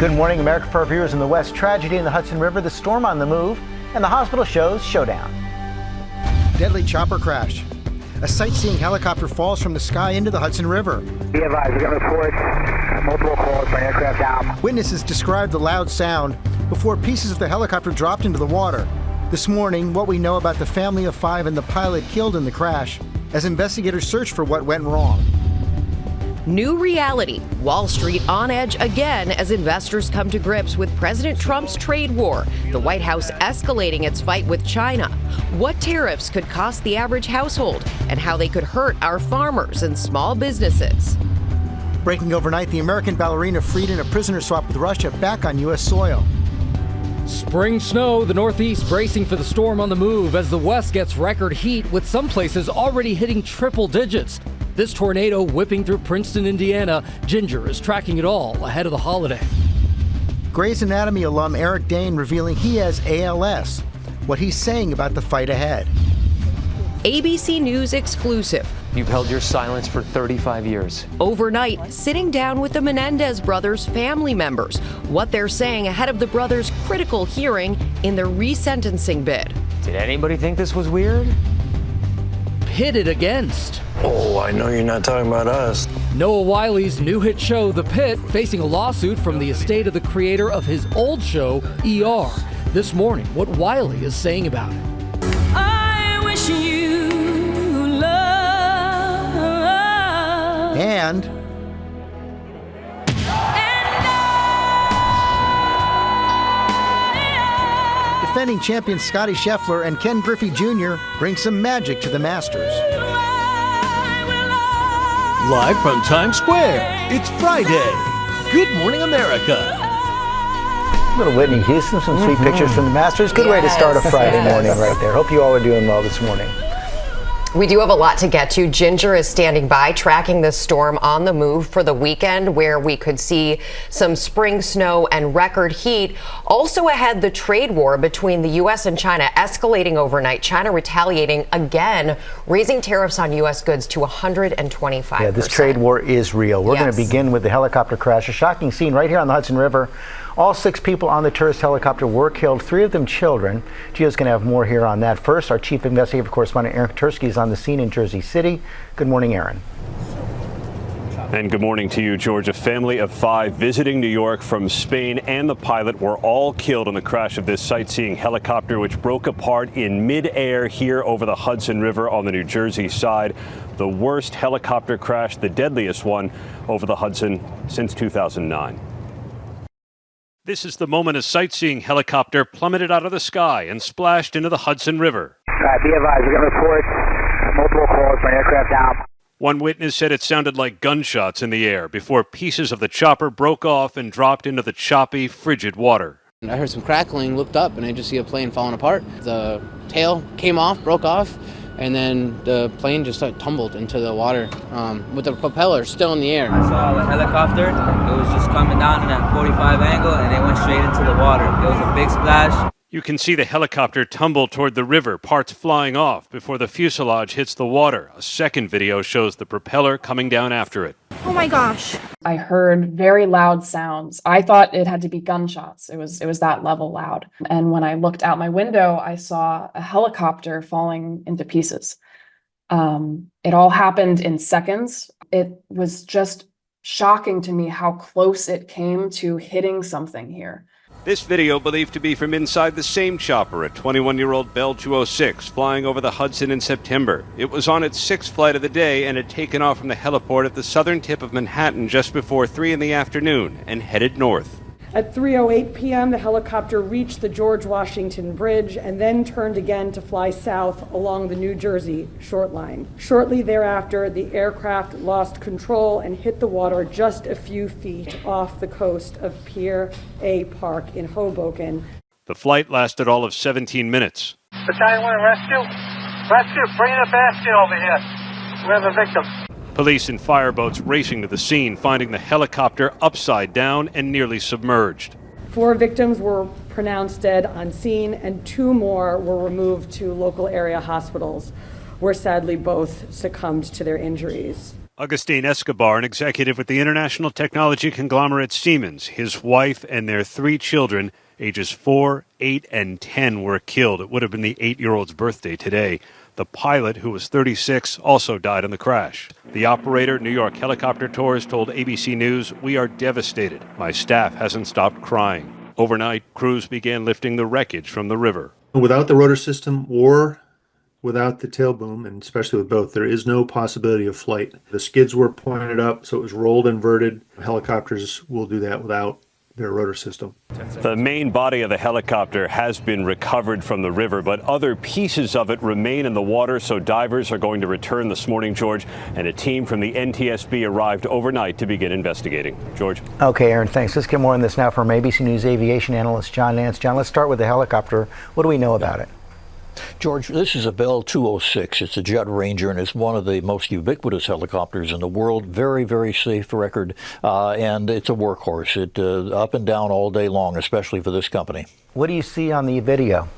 Good morning, America. For our viewers in the West, tragedy in the Hudson River, the storm on the move, and the hospital shows showdown. Deadly chopper crash. A sightseeing helicopter falls from the sky into the Hudson River. Be advised, we got reports, multiple calls for an aircraft down. Witnesses described the loud sound before pieces of the helicopter dropped into the water. This morning, what we know about the family of 5 and the pilot killed in the crash as investigators search for what went wrong. New reality. Wall Street on edge again as investors come to grips with President Trump's trade war. The White House escalating its fight with China. What tariffs could cost the average household and how they could hurt our farmers and small businesses. Breaking overnight, the American ballerina freed in a prisoner swap with Russia back on U.S. soil. Spring snow, the Northeast bracing for the storm on the move as the West gets record heat with some places already hitting triple digits. This tornado whipping through Princeton, Indiana. Ginger is tracking it all ahead of the holiday. Grey's Anatomy alum Eric Dane revealing he has ALS. What he's saying about the fight ahead. ABC News exclusive. You've held your silence for 35 years. Overnight, sitting down with the Menendez brothers' family members. What they're saying ahead of the brothers' critical hearing in their resentencing bid. Did anybody think this was weird? Pitted against. Oh, I know you're not talking about us. Noah Wiley's new hit show, The Pit, facing a lawsuit from the estate of the creator of his old show, ER. This morning, what Wiley is saying about it. I wish you love. And defending champion Scotty Scheffler and Ken Griffey Jr. bring some magic to the Masters. Live from Times Square, it's Friday. Good morning, America. Little Whitney Houston, some sweet pictures from the Masters. Good way to start a Friday morning right there. Hope you all are doing well this morning. We do have a lot to get to. Ginger is standing by, tracking this storm on the move for the weekend, where we could see some spring snow and record heat. Also ahead, the trade war between the U.S. and China escalating overnight. China retaliating again, raising tariffs on U.S. goods to 125%. Yeah, this trade war is real. We're going to begin with the helicopter crash. A shocking scene right here on the Hudson River. All 6 people on the tourist helicopter were killed, 3 of them children. Gio's going to have more here on that. First, our chief investigative correspondent Aaron Katersky is on the scene in Jersey City. Good morning, Aaron. And good morning to you, George. A family of 5 visiting New York from Spain and the pilot were all killed in the crash of this sightseeing helicopter, which broke apart in midair here over the Hudson River on the New Jersey side. The worst helicopter crash, the deadliest one over the Hudson since 2009. This is the moment a sightseeing helicopter plummeted out of the sky and splashed into the Hudson River. Be advised, we got reports, multiple calls for an aircraft down. One witness said it sounded like gunshots in the air before pieces of the chopper broke off and dropped into the choppy, frigid water. I heard some crackling, looked up, and I just see a plane falling apart. The tail came off, broke off, and then the plane just tumbled into the water with the propeller still in the air. I saw the helicopter. It was just coming down in that 45 angle, and it went straight into the water. It was a big splash. You can see the helicopter tumble toward the river, parts flying off before the fuselage hits the water. A second video shows the propeller coming down after it. Oh my gosh. I heard very loud sounds. I thought it had to be gunshots. It was that level loud. And when I looked out my window, I saw a helicopter falling into pieces. It all happened in seconds. It was just shocking to me how close it came to hitting something here. This video believed to be from inside the same chopper, a 21-year-old Bell 206 flying over the Hudson in September. It was on its 6th flight of the day and had taken off from the heliport at the southern tip of Manhattan just before 3 in the afternoon and headed north. At 3:08 p.m., the helicopter reached the George Washington Bridge and then turned again to fly south along the New Jersey short line. Shortly thereafter, the aircraft lost control and hit the water just a few feet off the coast of Pier A Park in Hoboken. The flight lasted all of 17 minutes. Battalion 1 rescue? Rescue, bring a basket over here. We have a victim. Police and fireboats racing to the scene, finding the helicopter upside down and nearly submerged. 4 victims were pronounced dead on scene, and 2 more were removed to local area hospitals, where sadly both succumbed to their injuries. Agustin Escobar, an executive with the international technology conglomerate Siemens, his wife and their 3 children, ages 4, 8, and 10, were killed. It would have been the 8-year-old's birthday today. The pilot, who was 36, also died in the crash. The operator, New York Helicopter Tours, told ABC News, "We are devastated. My staff hasn't stopped crying." Overnight, crews began lifting the wreckage from the river. Without the rotor system or without the tail boom, and especially with both, there is no possibility of flight. The skids were pointed up, so it was rolled inverted. Helicopters will do that without their rotor system. The main body of the helicopter has been recovered from the river, but other pieces of it remain in the water, so divers are going to return this morning, George, and a team from the NTSB arrived overnight to begin investigating. George? Okay, Aaron, thanks. Let's get more on this now from ABC News aviation analyst John Nance. John, let's start with the helicopter. What do we know about it? George, this is a Bell 206. It's a Jet Ranger, and it's one of the most ubiquitous helicopters in the world. Very, very safe record, and it's a workhorse. It up and down all day long, especially for this company. What do you see on the video?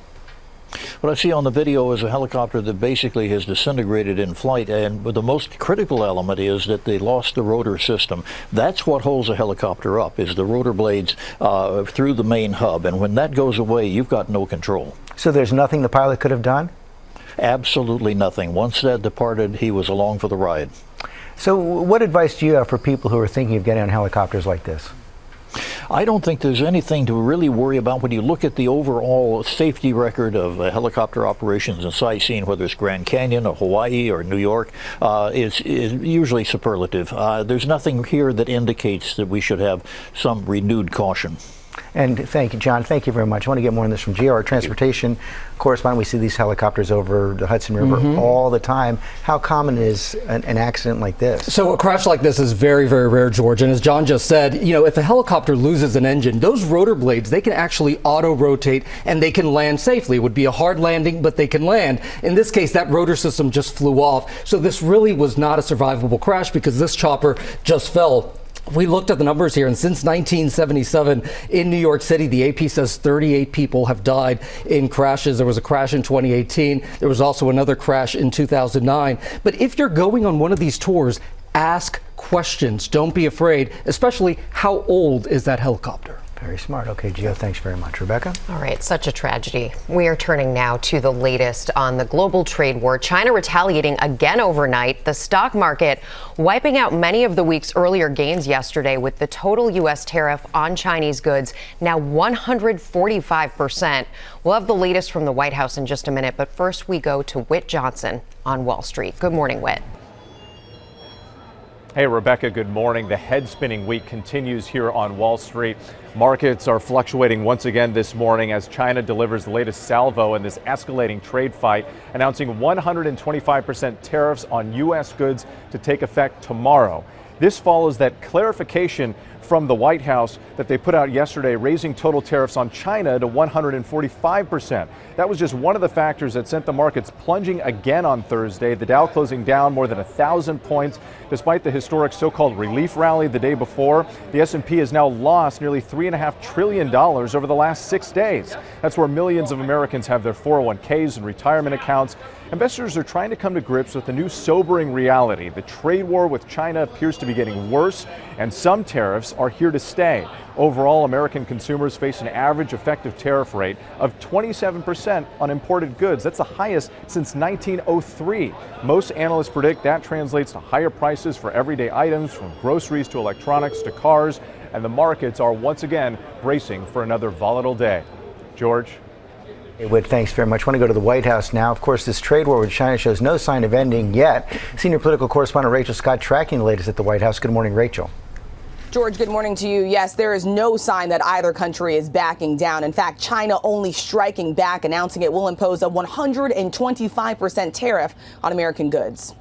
What I see on the video is a helicopter that basically has disintegrated in flight, and the most critical element is that they lost the rotor system. That's what holds a helicopter up, is the rotor blades through the main hub, and when that goes away, you've got no control. So there's nothing the pilot could have done? Absolutely nothing. Once that departed, he was along for the ride. So what advice do you have for people who are thinking of getting on helicopters like this? I don't think there's anything to really worry about when you look at the overall safety record of helicopter operations and sightseeing, whether it's Grand Canyon or Hawaii or New York. Is usually superlative. There's nothing here that indicates that we should have some renewed caution. And thank you, John. Thank you very much. I want to get more on this from GR Transportation correspondent. We see these helicopters over the Hudson River all the time. How common is an accident like this? So a crash like this is very, very rare, George. And as John just said, you know, if a helicopter loses an engine, those rotor blades, they can actually auto-rotate and they can land safely. It would be a hard landing, but they can land. In this case, that rotor system just flew off. So this really was not a survivable crash because this chopper just fell. We looked at the numbers here, and since 1977 in New York City, the AP says 38 people have died in crashes. There was a crash in 2018. There was also another crash in 2009. But if you're going on one of these tours, ask questions. Don't be afraid, especially how old is that helicopter? Very smart. Okay, Gio, thanks very much. Rebecca? All right, such a tragedy. We are turning now to the latest on the global trade war. China retaliating again overnight. The stock market wiping out many of the week's earlier gains yesterday, with the total U.S. tariff on Chinese goods now 145%. We'll have the latest from the White House in just a minute, but first we go to Whit Johnson on Wall Street. Good morning, Whit. Hey, Rebecca, good morning. The head-spinning week continues here on Wall Street. Markets are fluctuating once again this morning as China delivers the latest salvo in this escalating trade fight, announcing 125% tariffs on U.S. goods to take effect tomorrow. This follows that clarification from the White House that they put out yesterday, raising total tariffs on China to 145%. That was just one of the factors that sent the markets plunging again on Thursday, the Dow closing down more than 1,000 points. Despite the historic so-called relief rally the day before, the S&P has now lost nearly $3.5 trillion over the last 6 days. That's where millions of Americans have their 401ks and retirement accounts. Investors are trying to come to grips with the new sobering reality. The trade war with China appears to be getting worse, and some tariffs are here to stay. Overall, American consumers face an average effective tariff rate of 27% on imported goods. That's the highest since 1903. Most analysts predict that translates to higher prices for everyday items, from groceries to electronics to cars, and the markets are once again bracing for another volatile day. George? Hey, Whit, thanks very much. I want to go to the White House now. Of course, this trade war with China shows no sign of ending yet. Senior political correspondent Rachel Scott tracking the latest at the White House. Good morning, Rachel. George, good morning to you. Yes, there is no sign that either country is backing down. In fact, China only striking back, announcing it will impose a 125% tariff on American goods.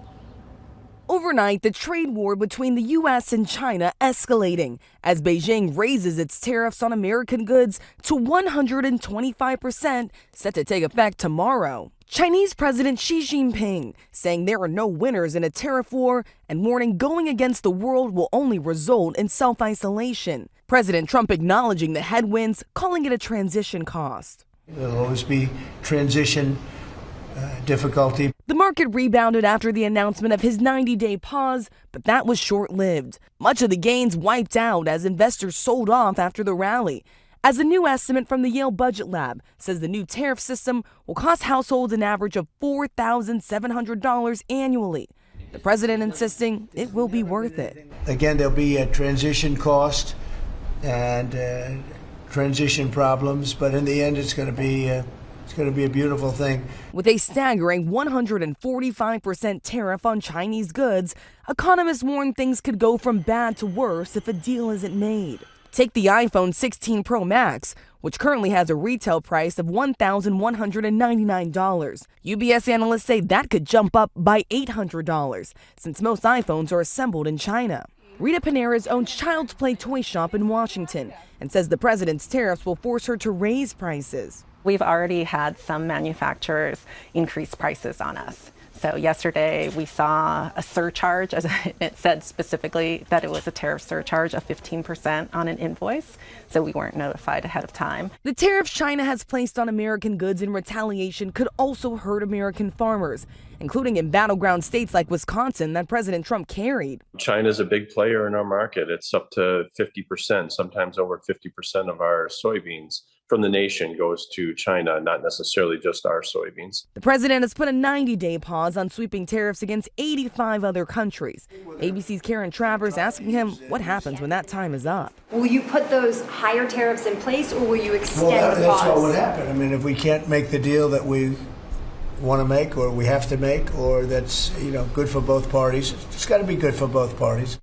Overnight, the trade war between the U.S. and China escalating as Beijing raises its tariffs on American goods to 125%, set to take effect tomorrow. Chinese President Xi Jinping saying there are no winners in a tariff war and warning going against the world will only result in self-isolation. President Trump acknowledging the headwinds, calling it a transition cost. There'll always be transition difficulty. The market rebounded after the announcement of his 90-day pause, but that was short-lived. Much of the gains wiped out as investors sold off after the rally. As a new estimate from the Yale Budget Lab says the new tariff system will cost households an average of $4,700 annually. The president insisting it will be worth it. Again, there'll be a transition cost and transition problems, but in the end, it's going to be a beautiful thing. With a staggering 145% tariff on Chinese goods, economists warn things could go from bad to worse if a deal isn't made. Take the iPhone 16 Pro Max, which currently has a retail price of $1,199. UBS analysts say that could jump up by $800, since most iPhones are assembled in China. Rita Paneras owns Child's Play toy shop in Washington and says the president's tariffs will force her to raise prices. We've already had some manufacturers increase prices on us. So yesterday we saw a surcharge, as it said specifically that it was a tariff surcharge of 15% on an invoice. So we weren't notified ahead of time. The tariffs China has placed on American goods in retaliation could also hurt American farmers, including in battleground states like Wisconsin that President Trump carried. China's a big player in our market. It's up to 50%, sometimes over 50% of our soybeans from the nation goes to China, not necessarily just our soybeans. The president has put a 90-day pause on sweeping tariffs against 85 other countries. ABC's Karen Travers asking him what happens when that time is up. Will you put those higher tariffs in place, or will you extend the pause? That's what would happen. I mean, if we can't make the deal that we want to make, or we have to make, or that's good for both parties, it's got to be good for both parties.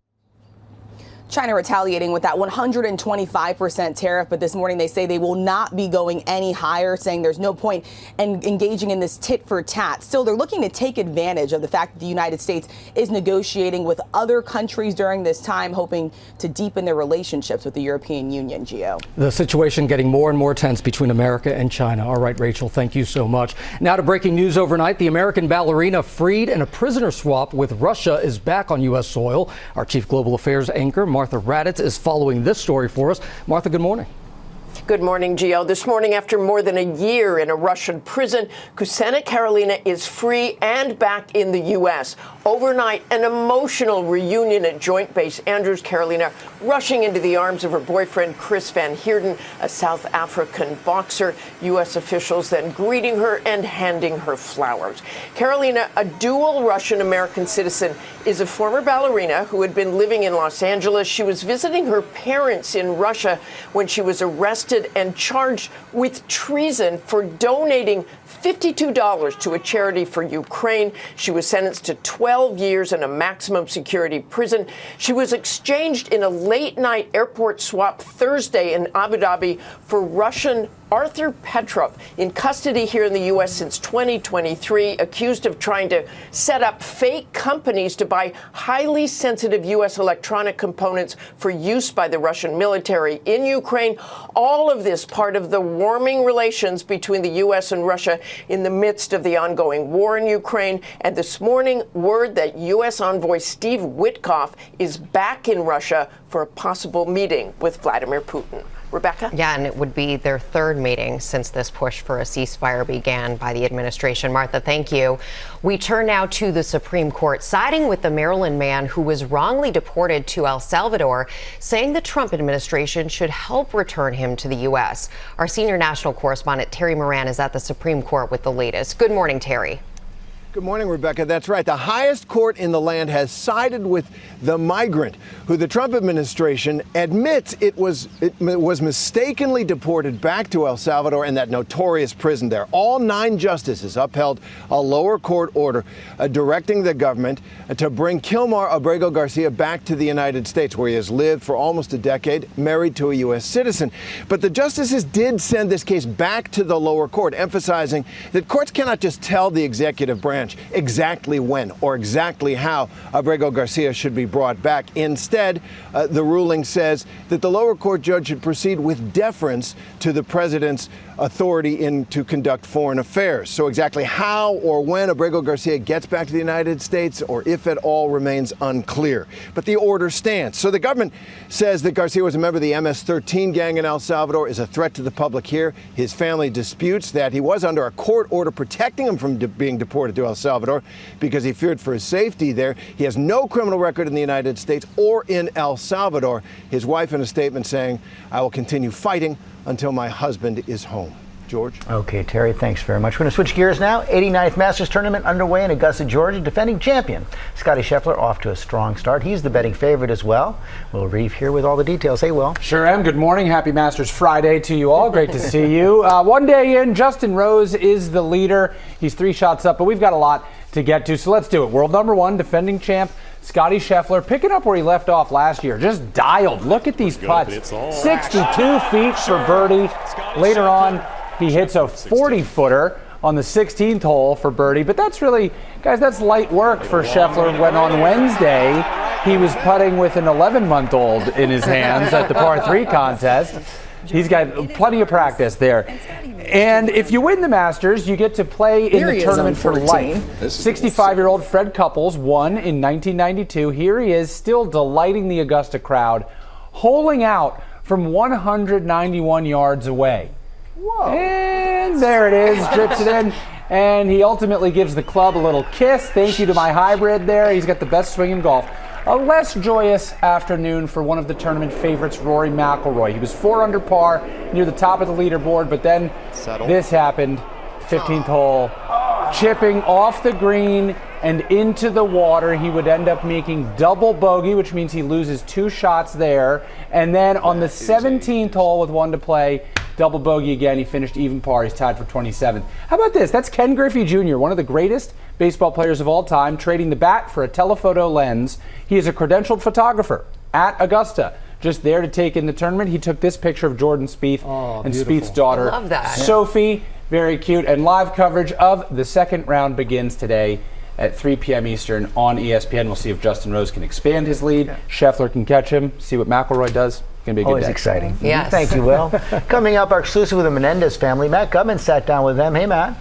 China retaliating with that 125% tariff, but this morning they say they will not be going any higher, saying there's no point in engaging in this tit for tat. Still, they're looking to take advantage of the fact that the United States is negotiating with other countries during this time, hoping to deepen their relationships with the European Union. Gio. The situation getting more and more tense between America and China. All right, Rachel, thank you so much. Now to breaking news overnight. The American ballerina freed in a prisoner swap with Russia is back on U.S. soil. Our chief global affairs anchor, Martha Raddatz, is following this story for us. Martha, good morning. Good morning, Gio. This morning, after more than a year in a Russian prison, Kusena Karolina is free and back in the U.S. Overnight, an emotional reunion at Joint Base Andrews. Karolina rushing into the arms of her boyfriend, Chris Van Heerden, a South African boxer. U.S. officials then greeting her and handing her flowers. Karolina, a dual Russian-American citizen, is a former ballerina who had been living in Los Angeles. She was visiting her parents in Russia when she was arrested and charged with treason for donating $52 to a charity for Ukraine. She was sentenced to 12 years in a maximum security prison. She was exchanged in a late-night airport swap Thursday in Abu Dhabi for Russian Arthur Petrov, in custody here in the U.S. since 2023, accused of trying to set up fake companies to buy highly sensitive U.S. electronic components for use by the Russian military in Ukraine. All of this part of the warming relations between the U.S. and Russia in the midst of the ongoing war in Ukraine. And this morning, word that U.S. envoy Steve Witkoff is back in Russia for a possible meeting with Vladimir Putin. Rebecca? Yeah, and it would be their third meeting since this push for a ceasefire began by the administration. Martha, thank you. We turn now to the Supreme Court, siding with the Maryland man who was wrongly deported to El Salvador, saying the Trump administration should help return him to the U.S. Our senior national correspondent, Terry Moran, is at the Supreme Court with the latest. Good morning, Terry. Good morning, Rebecca. That's right. The highest court in the land has sided with the migrant who the Trump administration admits it was mistakenly deported back to El Salvador and that notorious prison there. All 9 justices upheld a lower court order directing the government to bring Kilmar Abrego Garcia back to the United States, where he has lived for almost a decade, married to a U.S. citizen. But the justices did send this case back to the lower court, emphasizing that courts cannot just tell the executive branch branch exactly when or exactly how Abrego Garcia should be brought back. Instead, the ruling says that the lower court judge should proceed with deference to the president's authority to conduct foreign affairs. So exactly how or when Abrego Garcia gets back to the United States, or if at all, remains unclear. But the order stands. So the government says that Garcia was a member of the MS-13 gang in El Salvador, is a threat to the public here. His family disputes that he was under a court order protecting him from being deported to El Salvador because he feared for his safety there. He has no criminal record in the United States or in El Salvador. His wife in a statement saying, "I will continue fighting until my husband is home." George? Okay, Terry, thanks very much. We're going to switch gears now. 89th Masters Tournament underway in Augusta, Georgia. Defending champion Scottie Scheffler off to a strong start. He's the betting favorite as well. Will Reeve here with all the details. Hey, Will. Sure am. Good morning. Happy Masters Friday to you all. Great to see you. One day in, Justin Rose is the leader. He's 3 shots up, but we've got a lot to get to, so let's do it. World number 1, defending champ Scottie Scheffler, picking up where he left off last year. Just dialed. Look at these putts. 62 feet for birdie. Later on, he hits a 40-footer on the 16th hole for birdie. But that's really, guys, that's light work for Scheffler when on Wednesday he was putting with an 11-month-old in his hands at the par 3 contest. He's got plenty of practice there. And if you win the Masters, you get to play in the tournament for life. 65-year-old Fred Couples won in 1992. Here he is, still delighting the Augusta crowd, holing out from 191 yards away. Whoa. And there it is, drips it in. And he ultimately gives the club a little kiss. Thank you to my hybrid there. He's got the best swing in golf. A less joyous afternoon for one of the tournament favorites, Rory McIlroy. He was 4 under par, near the top of the leaderboard, but then this happened. 15th hole, chipping off the green and into the water. He would end up making double bogey, which means he loses 2 shots there. And then on the 17th hole with 1 to play, double bogey again. He finished even par. He's tied for 27th. How about this? That's Ken Griffey Jr., one of the greatest baseball players of all time, trading the bat for a telephoto lens. He is a credentialed photographer at Augusta, just there to take in the tournament. He took this picture of Jordan Spieth and Spieth's daughter, I love that. Sophie. Very cute. And live coverage of the second round begins today at 3 p.m. Eastern on ESPN. We'll see if Justin Rose can expand his lead. Scheffler can catch him. See what McIlroy does. It's going to be a good Always day. exciting. Yes. Thank you, Will. Coming up, our exclusive with the Menendez family. Matt Gubman sat down with them. Hey, Matt.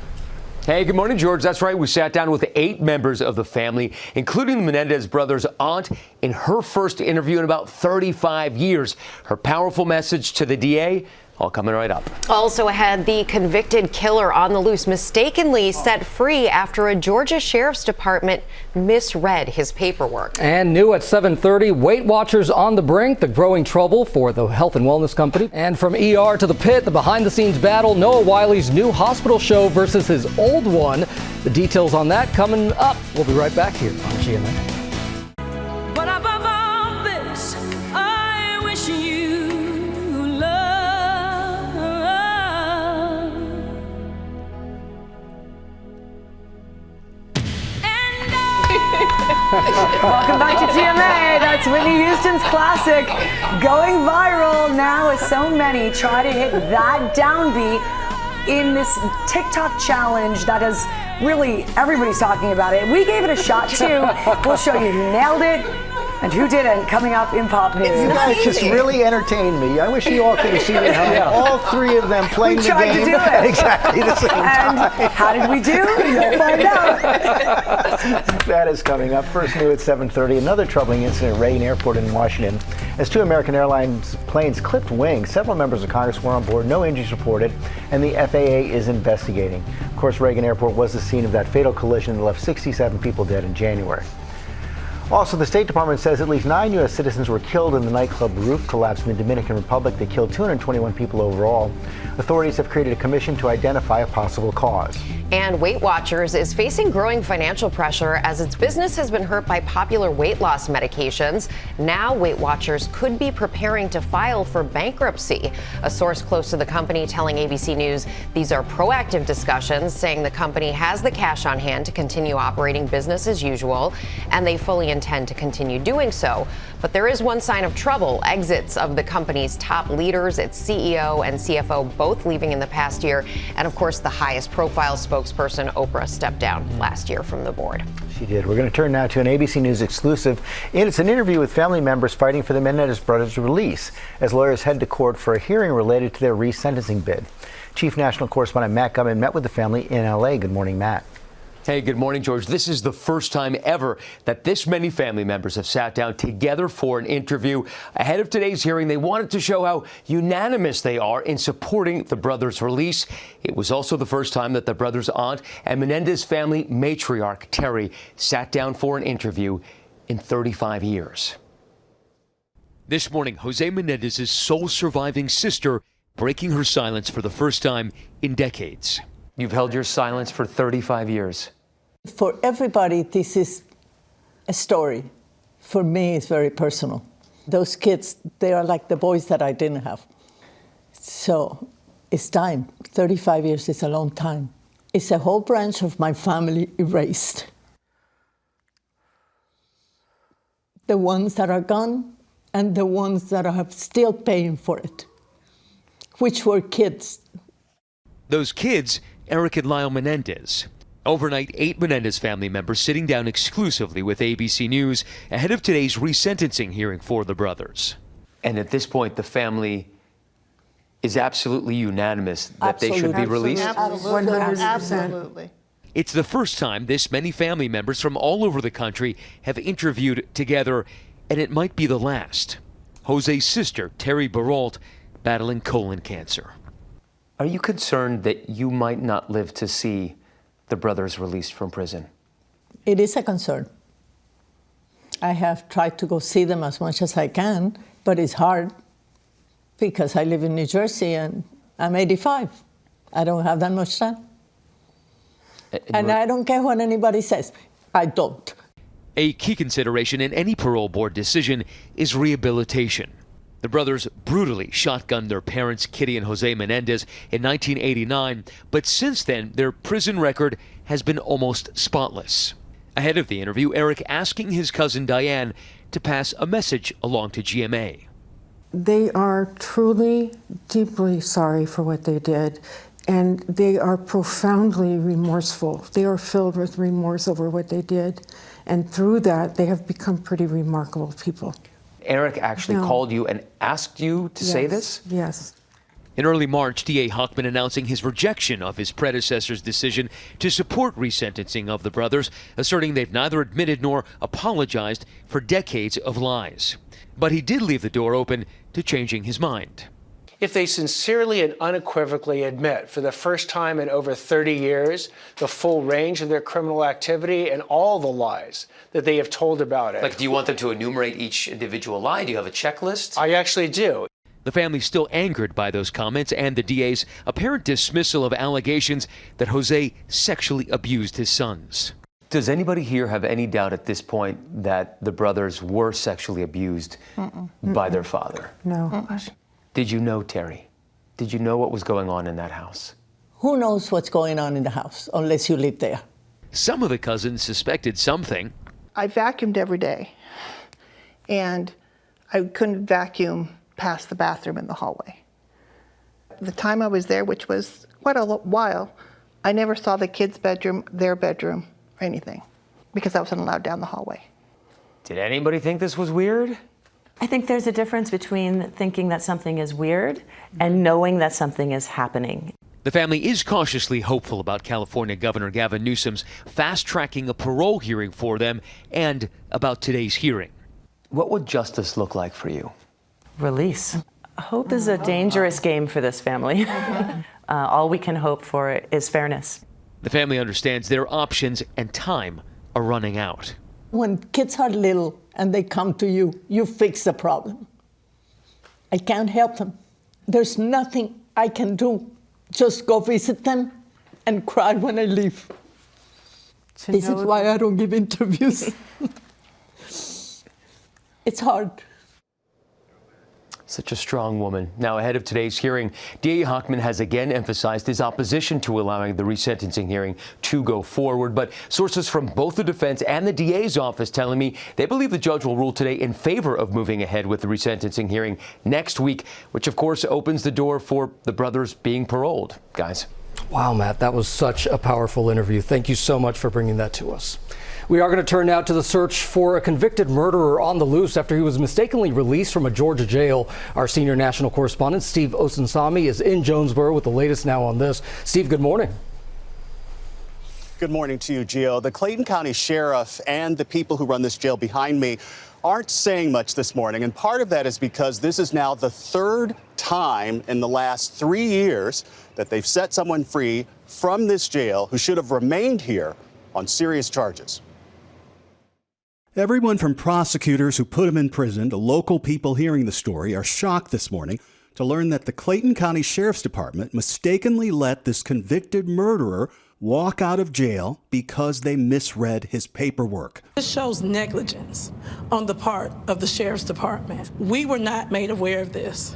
Hey, good morning, George. That's right. We sat down with 8 members of the family, including the Menendez brothers' aunt, in her first interview in about 35 years. Her powerful message to the DA, all coming right up. Also ahead, the convicted killer on the loose, mistakenly set free after a Georgia Sheriff's Department misread his paperwork. And new at 7:30, Weight Watchers on the brink, the growing trouble for the health and wellness company. And from ER to the pit, the behind-the-scenes battle, Noah Wiley's new hospital show versus his old one. The details on that coming up. We'll be right back here on GMA. But above all this, I wish you Welcome back to GMA. That's Whitney Houston's classic, going viral now as so many try to hit that downbeat in this TikTok challenge that is really, everybody's talking about it. We gave it a shot too. We'll show you who nailed it and who didn't coming up in Pop News. You guys just really entertained me. I wish you all could have seen it. All 3 of them playing the game. We tried to do it. At exactly the same time. And how did we do? You'll find out. That is coming up. First new at 7:30. Another troubling incident at Reagan Airport in Washington. As 2 American Airlines planes clipped wings, several members of Congress were on board. No injuries reported, and the FAA is investigating. Of course, Reagan Airport was the scene of that fatal collision that left 67 people dead in January. Also, the State Department says at least 9 U.S. citizens were killed in the nightclub roof collapse in the Dominican Republic. They killed 221 people overall. Authorities have created a commission to identify a possible cause. And Weight Watchers is facing growing financial pressure as its business has been hurt by popular weight loss medications. Now Weight Watchers could be preparing to file for bankruptcy. A source close to the company telling ABC News these are proactive discussions, saying the company has the cash on hand to continue operating business as usual, and they fully intend to continue doing so. But there is one sign of trouble: exits of the company's top leaders, its CEO and CFO both leaving in the past year. And of course, the highest profile spokesperson, Oprah, stepped down last year from the board. She did. We're going to turn now to an ABC News exclusive. It's an interview with family members fighting for the Menendez brothers' release as lawyers head to court for a hearing related to their resentencing bid. Chief National Correspondent Matt Gutman met with the family in L.A. Good morning, Matt. Hey, good morning, George. This is the first time ever that this many family members have sat down together for an interview. Ahead of today's hearing, they wanted to show how unanimous they are in supporting the brothers' release. It was also the first time that the brothers' aunt and Menendez family matriarch, Terry, sat down for an interview in 35 years. This morning, Jose Menendez's sole surviving sister breaking her silence for the first time in decades. You've held your silence for 35 years. For everybody, this is a story. For me, it's very personal. Those kids, they are like the boys that I didn't have. So it's time. 35 years is a long time. It's a whole branch of my family erased. The ones that are gone and the ones that are still paying for it, which were kids. Those kids, Eric and Lyle Menendez. Overnight, 8 Menendez family members sitting down exclusively with ABC News ahead of today's resentencing hearing for the brothers. And at this point, the family is absolutely unanimous that they should be released? Absolutely. 100%. It's the first time this many family members from all over the country have interviewed together, and it might be the last. Jose's sister, Terry Baralt, battling colon cancer. Are you concerned that you might not live to see the brothers released from prison? It is a concern. I have tried to go see them as much as I can, but it's hard because I live in New Jersey and I'm 85. I don't have that much time. And I don't care what anybody says. I don't. A key consideration in any parole board decision is rehabilitation. The brothers brutally shotgunned their parents, Kitty and Jose Menendez, in 1989, but since then, their prison record has been almost spotless. Ahead of the interview, Eric asking his cousin Diane to pass a message along to GMA. They are truly, deeply sorry for what they did, and they are profoundly remorseful. They are filled with remorse over what they did, and through that, they have become pretty remarkable people. Eric actually called you and asked you to say this? Yes. In early March, D.A. Huckman announcing his rejection of his predecessor's decision to support resentencing of the brothers, asserting they've neither admitted nor apologized for decades of lies. But he did leave the door open to changing his mind. If they sincerely and unequivocally admit for the first time in over 30 years the full range of their criminal activity and all the lies that they have told about it. Like, do you want them to enumerate each individual lie? Do you have a checklist? I actually do. The family's still angered by those comments and the DA's apparent dismissal of allegations that Jose sexually abused his sons. Does anybody here have any doubt at this point that the brothers were sexually abused by their father? No. Did you know, Terry? Did you know what was going on in that house? Who knows what's going on in the house unless you live there? Some of the cousins suspected something. I vacuumed every day, and I couldn't vacuum past the bathroom in the hallway. The time I was there, which was quite a while, I never saw the kids' bedroom, their bedroom, or anything, because I wasn't allowed down the hallway. Did anybody think this was weird? I think there's a difference between thinking that something is weird and knowing that something is happening. The family is cautiously hopeful about California Governor Gavin Newsom's fast-tracking a parole hearing for them and about today's hearing. What would justice look like for you? Release. Hope is a dangerous game for this family. All we can hope for is fairness. The family understands their options and time are running out. When kids are little and they come to you, you fix the problem. I can't help them. There's nothing I can do. Just go visit them and cry when I leave. This is why I don't give interviews. It's hard. Such a strong woman. Now, ahead of today's hearing, DA Hochman has again emphasized his opposition to allowing the resentencing hearing to go forward. But sources from both the defense and the DA's office telling me they believe the judge will rule today in favor of moving ahead with the resentencing hearing next week, which, of course, opens the door for the brothers being paroled. Guys. Wow, Matt, that was such a powerful interview. Thank you so much for bringing that to us. We are going to turn now to the search for a convicted murderer on the loose after he was mistakenly released from a Georgia jail. Our senior national correspondent, Steve Osunsami, is in Jonesboro with the latest now on this. Steve, good morning. Good morning to you, Gio. The Clayton County Sheriff and the people who run this jail behind me aren't saying much this morning. And part of that is because this is now the third time in the last 3 years that they've set someone free from this jail who should have remained here on serious charges. Everyone from prosecutors who put him in prison to local people hearing the story are shocked this morning to learn that the Clayton County Sheriff's Department mistakenly let this convicted murderer walk out of jail because they misread his paperwork. This shows negligence on the part of the Sheriff's Department. We were not made aware of this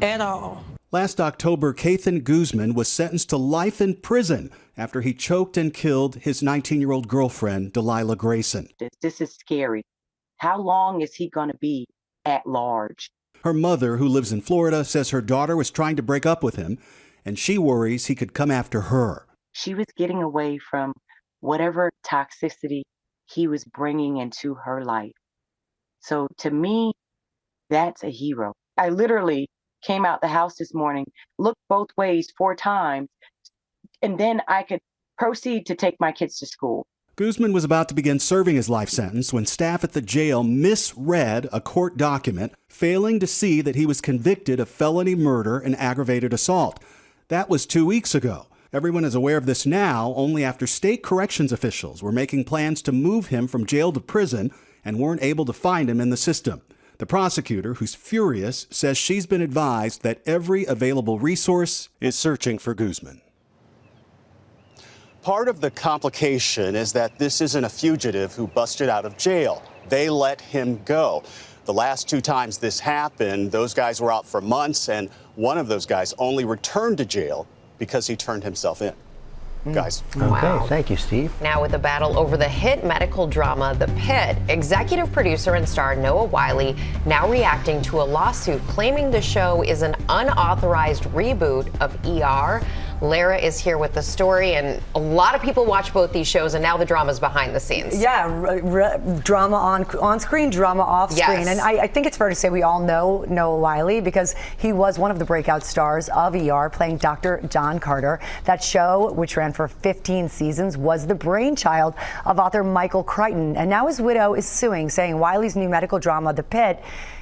at all. Last October, Clayton Guzman was sentenced to life in prison after he choked and killed his 19-year-old girlfriend, Delilah Grayson. This is scary. How long is he going to be at large? Her mother, who lives in Florida, says her daughter was trying to break up with him, and she worries he could come after her. She was getting away from whatever toxicity he was bringing into her life. So to me, that's a hero. I literally came out the house this morning, looked both ways 4 times, and then I could proceed to take my kids to school. Guzman was about to begin serving his life sentence when staff at the jail misread a court document, failing to see that he was convicted of felony murder and aggravated assault. That was 2 weeks ago. Everyone is aware of this now only after state corrections officials were making plans to move him from jail to prison and weren't able to find him in the system. The prosecutor, who's furious, says she's been advised that every available resource is searching for Guzman. Part of the complication is that this isn't a fugitive who busted out of jail. They let him go. The last 2 times this happened, those guys were out for months, and one of those guys only returned to jail because he turned himself in. Guys. Okay, thank you, Steve. Now with the battle over the hit medical drama The Pit, executive producer and star Noah Wyle now reacting to a lawsuit claiming the show is an unauthorized reboot of ER. Lara is here with the story, and a lot of people watch both these shows, and now the drama's behind the scenes. Yeah, drama on screen, drama off screen. Yes. And I think it's fair to say we all know Noah Wyle because he was one of the breakout stars of ER, playing Dr. John Carter. That show, which ran for 15 seasons, was the brainchild of author Michael Crichton. And now his widow is suing, saying Wiley's new medical drama, The Pit,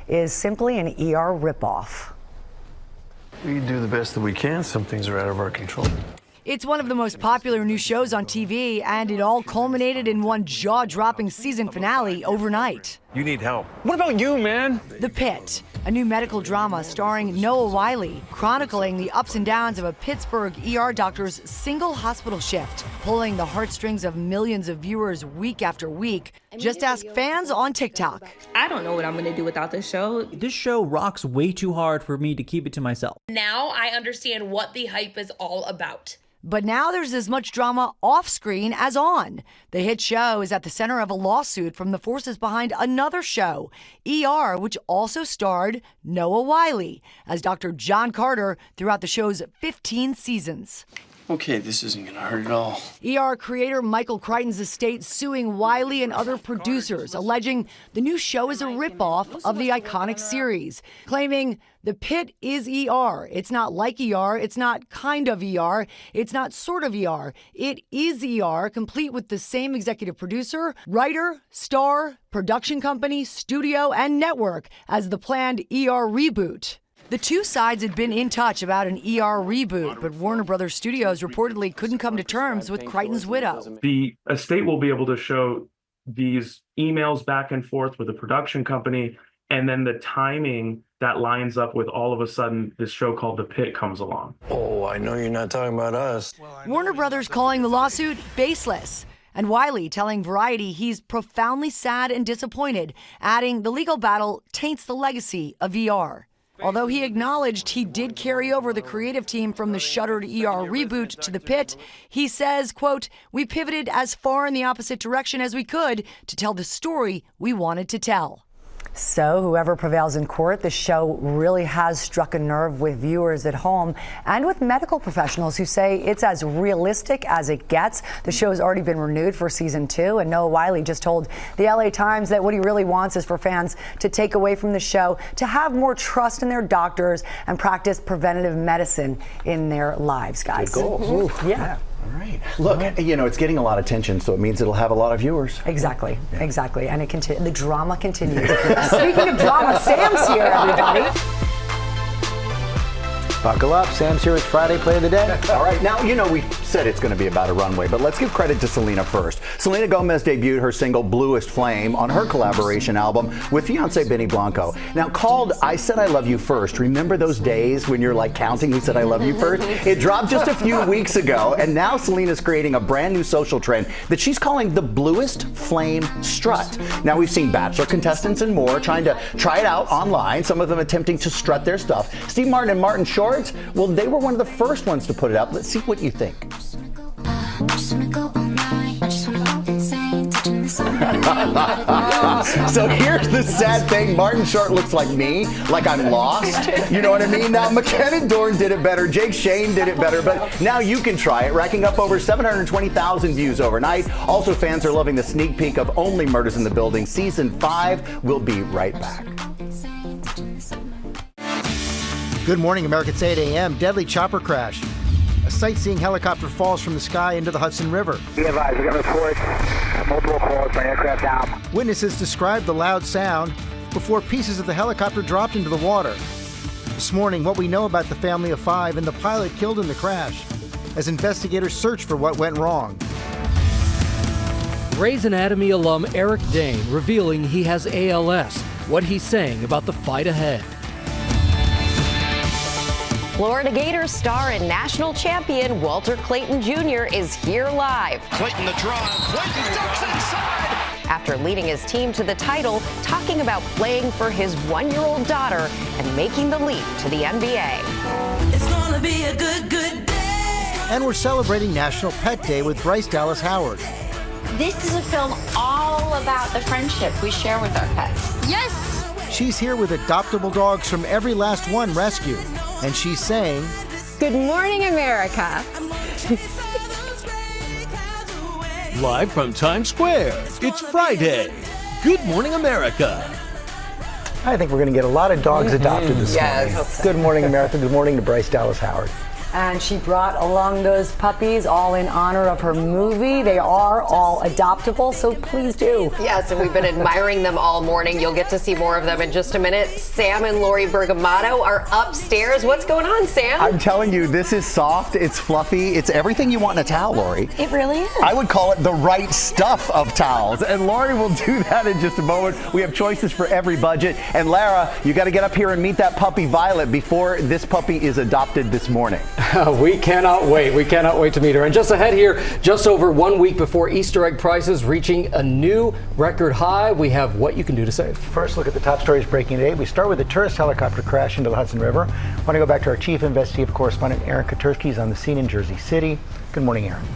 is simply an ER ripoff. We do the best that we can. Some things are out of our control. It's one of the most popular new shows on TV, and it all culminated in one jaw-dropping season finale overnight. You need help. What about you, man? The Pit, a new medical drama starring Noah Wyle, chronicling the ups and downs of a Pittsburgh ER doctor's single hospital shift, pulling the heartstrings of millions of viewers week after week. Just ask fans on TikTok. I don't know what I'm going to do without this show. This show rocks way too hard for me to keep it to myself. Now I understand what the hype is all about. But now there's as much drama off screen as on. The hit show is at the center of a lawsuit from the forces behind another show, ER, which also starred Noah Wyle as Dr. John Carter throughout the show's 15 seasons. Okay, this isn't gonna hurt at all. ER creator Michael Crichton's estate suing Wyle and other producers, alleging the new show is a ripoff of the iconic series, claiming The Pit is ER. It's not like ER, it's not kind of ER, it's not sort of ER. It is ER, complete with the same executive producer, writer, star, production company, studio, and network as the planned ER reboot. The two sides had been in touch about an ER reboot, but Warner Brothers Studios reportedly couldn't come to terms with Crichton's widow. The estate will be able to show these emails back and forth with the production company, and then the timing that lines up with all of a sudden this show called The Pit comes along. Oh, I know you're not talking about us. Warner Brothers calling the lawsuit baseless. And Wyle telling Variety he's profoundly sad and disappointed, adding the legal battle taints the legacy of ER. Although he acknowledged he did carry over the creative team from the shuttered ER reboot to The Pit, he says, quote, "We pivoted as far in the opposite direction as we could to tell the story we wanted to tell." So whoever prevails in court, the show really has struck a nerve with viewers at home and with medical professionals who say it's as realistic as it gets. The show has already been renewed for season 2, and Noah Wiley just told the LA Times that what he really wants is for fans to take away from the show, to have more trust in their doctors and practice preventative medicine in their lives, guys. Good goal. Yeah. All right. Look, you know, it's getting a lot of attention, so it means it'll have a lot of viewers. Exactly. Exactly. And the drama continues. Speaking of drama, Sam's here, everybody. Buckle up. Sam's here with Friday Play of the Day. All right. Now, you know, we said it's going to be about a runway, but let's give credit to Selena first. Selena Gomez debuted her single Bluest Flame on her collaboration album with fiancé Benny Blanco. Now, called I Said I Love You First. Remember those days when you're like counting who said I love you first? It dropped just a few weeks ago, and now Selena's creating a brand new social trend that she's calling the Bluest Flame Strut. Now, we've seen Bachelor contestants and more trying to try it out online, some of them attempting to strut their stuff. Steve Martin and Martin Short, well, they were one of the first ones to put it up. Let's see what you think. So here's the sad thing. Martin Short looks like me, like I'm lost. You know what I mean? Now, McKenna Dorn did it better. Jake Shane did it better. But now you can try it, racking up over 720,000 views overnight. Also, fans are loving the sneak peek of Only Murders in the Building. Season 5 will be right back. Good morning, America. It's 8 a.m. Deadly chopper crash. A sightseeing helicopter falls from the sky into the Hudson River. Be advised, we got reports, multiple calls for aircraft down. Witnesses described the loud sound before pieces of the helicopter dropped into the water. This morning, what we know about the family of 5 and the pilot killed in the crash as investigators search for what went wrong. Grey's Anatomy alum Eric Dane revealing he has ALS, what he's saying about the fight ahead. Florida Gators star and national champion Walter Clayton Jr. is here live. Clayton the drive. Clayton ducks inside. After leading his team to the title, talking about playing for his 1-year-old daughter and making the leap to the NBA. It's gonna be a good day. And we're celebrating National Pet Day with Bryce Dallas Howard. This is a film all about the friendship we share with our pets. Yes! She's here with adoptable dogs from Every Last One Rescue. And she's saying, Good morning, America. Live from Times Square, it's Friday. Good morning, America. I think we're going to get a lot of dogs adopted this Yes. morning. Good morning, America. Good morning to Bryce Dallas Howard. And she brought along those puppies all in honor of her movie. They are all adoptable, so please do. Yes, and we've been admiring them all morning. You'll get to see more of them in just a minute. Sam and Lori Bergamato are upstairs. What's going on, Sam? I'm telling you, this is soft, it's fluffy, it's everything you want in a towel, Lori. It really is. I would call it the right stuff of towels, and Lori will do that in just a moment. We have choices for every budget. And Lara, you got to get up here and meet that puppy Violet before this puppy is adopted this morning. We cannot wait. We cannot wait to meet her. And just ahead here, just over 1 week before Easter egg prices reaching a new record high, we have what you can do to save. First, look at the top stories breaking today. We start with a tourist helicopter crash into the Hudson River. I want to go back to our chief investigative correspondent, Aaron Katersky. He's on the scene in Jersey City. Good morning, Aaron.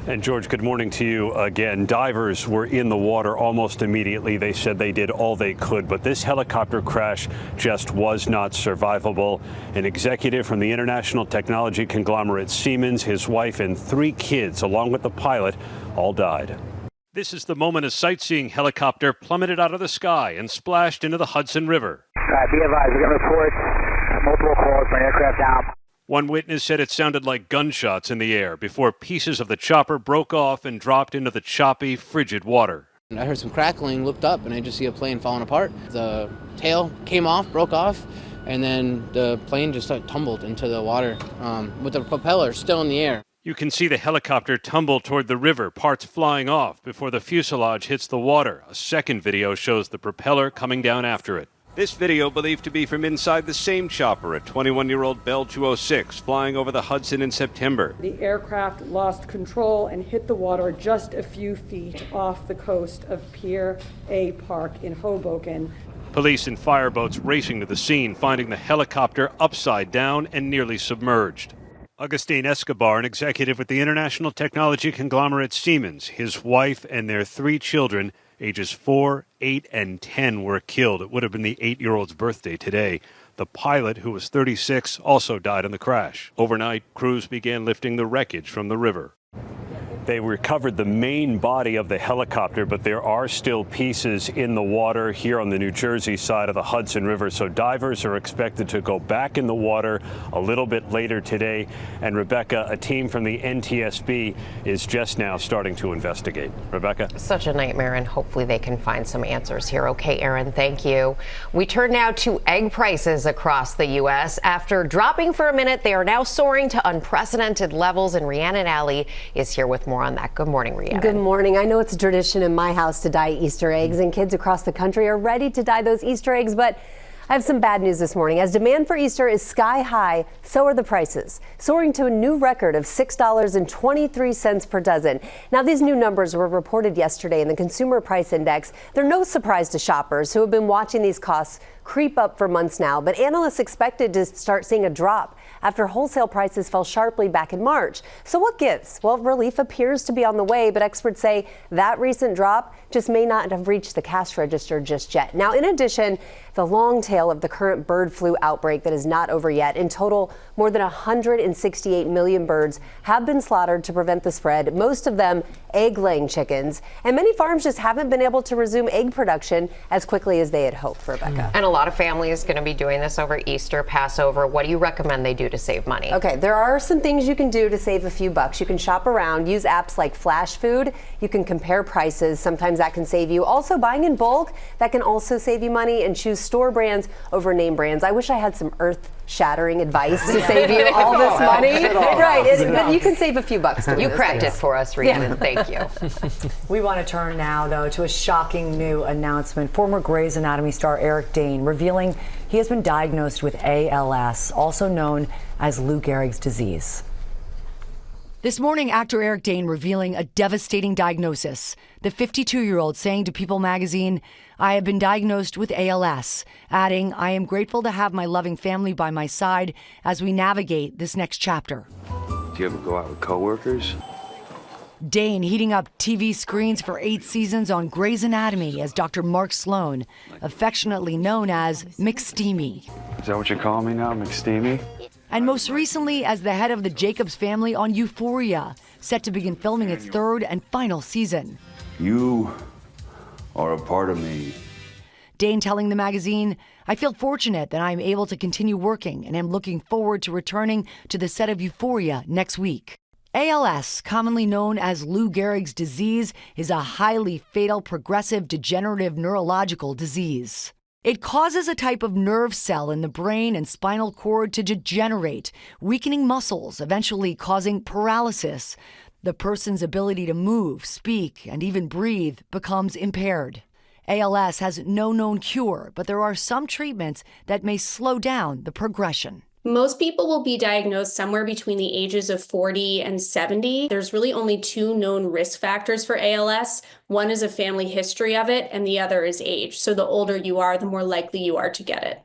And George, good morning to you again. Divers were in the water almost immediately. They said they did all they could, but this helicopter crash just was not survivable. An executive from the international technology conglomerate Siemens, his wife, and 3 kids, along with the pilot, all died. This is the moment a sightseeing helicopter plummeted out of the sky and splashed into the Hudson River. Be advised, we got reports, multiple calls for aircraft down. One witness said it sounded like gunshots in the air before pieces of the chopper broke off and dropped into the choppy, frigid water. I heard some crackling, looked up, and I just see a plane falling apart. The tail came off, broke off, and then the plane just tumbled into the water with the propeller still in the air. You can see the helicopter tumble toward the river, parts flying off before the fuselage hits the water. A second video shows the propeller coming down after it. This video believed to be from inside the same chopper, a 21-year-old Bell 206 flying over the Hudson in September. The aircraft lost control and hit the water just a few feet off the coast of Pier A Park in Hoboken. Police and fireboats racing to the scene, finding the helicopter upside down and nearly submerged. Agustin Escobar, an executive with the international technology conglomerate Siemens, his wife and their 3 children, ages 4, 8, and 10, were killed. It would have been the 8-year-old's birthday today. The pilot, who was 36, also died in the crash. Overnight, crews began lifting the wreckage from the river. They recovered the main body of the helicopter, but there are still pieces in the water here on the New Jersey side of the Hudson River. So divers are expected to go back in the water a little bit later today. And Rebecca, a team from the NTSB is just now starting to investigate. Rebecca? Such a nightmare, and hopefully they can find some answers here. Okay, Aaron, thank you. We turn now to egg prices across the U.S. After dropping for a minute, they are now soaring to unprecedented levels, and Rhiannon Alley is here with more on that. Good morning, Rhiannon. Good morning. I know it's a tradition in my house to dye Easter eggs, and kids across the country are ready to dye those Easter eggs, but I have some bad news this morning. As demand for Easter is sky high, so are the prices, soaring to a new record of $6.23 per dozen. Now, these new numbers were reported yesterday in the Consumer Price Index. They're no surprise to shoppers who have been watching these costs creep up for months now, but analysts expected to start seeing a drop after wholesale prices fell sharply back in March. So what gives? Well, relief appears to be on the way, but experts say that recent drop just may not have reached the cash register just yet. Now, in addition, the long tail of the current bird flu outbreak that is not over yet. In total, more than 168 million birds have been slaughtered to prevent the spread, most of them egg-laying chickens. And many farms just haven't been able to resume egg production as quickly as they had hoped, Rebecca. And a lot of families going to be doing this over Easter, Passover. What do you recommend they do to save money? Okay, there are some things you can do to save a few bucks. You can shop around, use apps like Flash Food. You can compare prices. Sometimes that can save you. Also, buying in bulk, that can also save you money, and choose store brands over name brands. I wish I had some earth-shattering advice to save you all this money. Right, but you can save a few bucks. You cracked it for us, Rhiannon. Thank you. We want to turn now, though, to a shocking new announcement. Former Grey's Anatomy star Eric Dane revealing he has been diagnosed with ALS, also known as Lou Gehrig's disease. This morning, actor Eric Dane revealing a devastating diagnosis. The 52-year-old saying to People magazine, "I have been diagnosed with ALS," adding, "I am grateful to have my loving family by my side as we navigate this next chapter." Do you ever go out with coworkers? Dane heating up TV screens for 8 seasons on Grey's Anatomy as Dr. Mark Sloan, affectionately known as McSteamy. Is that what you're calling me now, McSteamy? And most recently as the head of the Jacobs family on Euphoria, set to begin filming its 3rd and final season. You are a part of me. Dane telling the magazine, "I feel fortunate that I am able to continue working and am looking forward to returning to the set of Euphoria next week." ALS, commonly known as Lou Gehrig's disease, is a highly fatal progressive degenerative neurological disease. It causes a type of nerve cell in the brain and spinal cord to degenerate, weakening muscles, eventually causing paralysis. The person's ability to move, speak, and even breathe becomes impaired. ALS has no known cure, but there are some treatments that may slow down the progression. Most people will be diagnosed somewhere between the ages of 40 and 70. There's really only 2 known risk factors for ALS. One is a family history of it, and the other is age. So the older you are, the more likely you are to get it.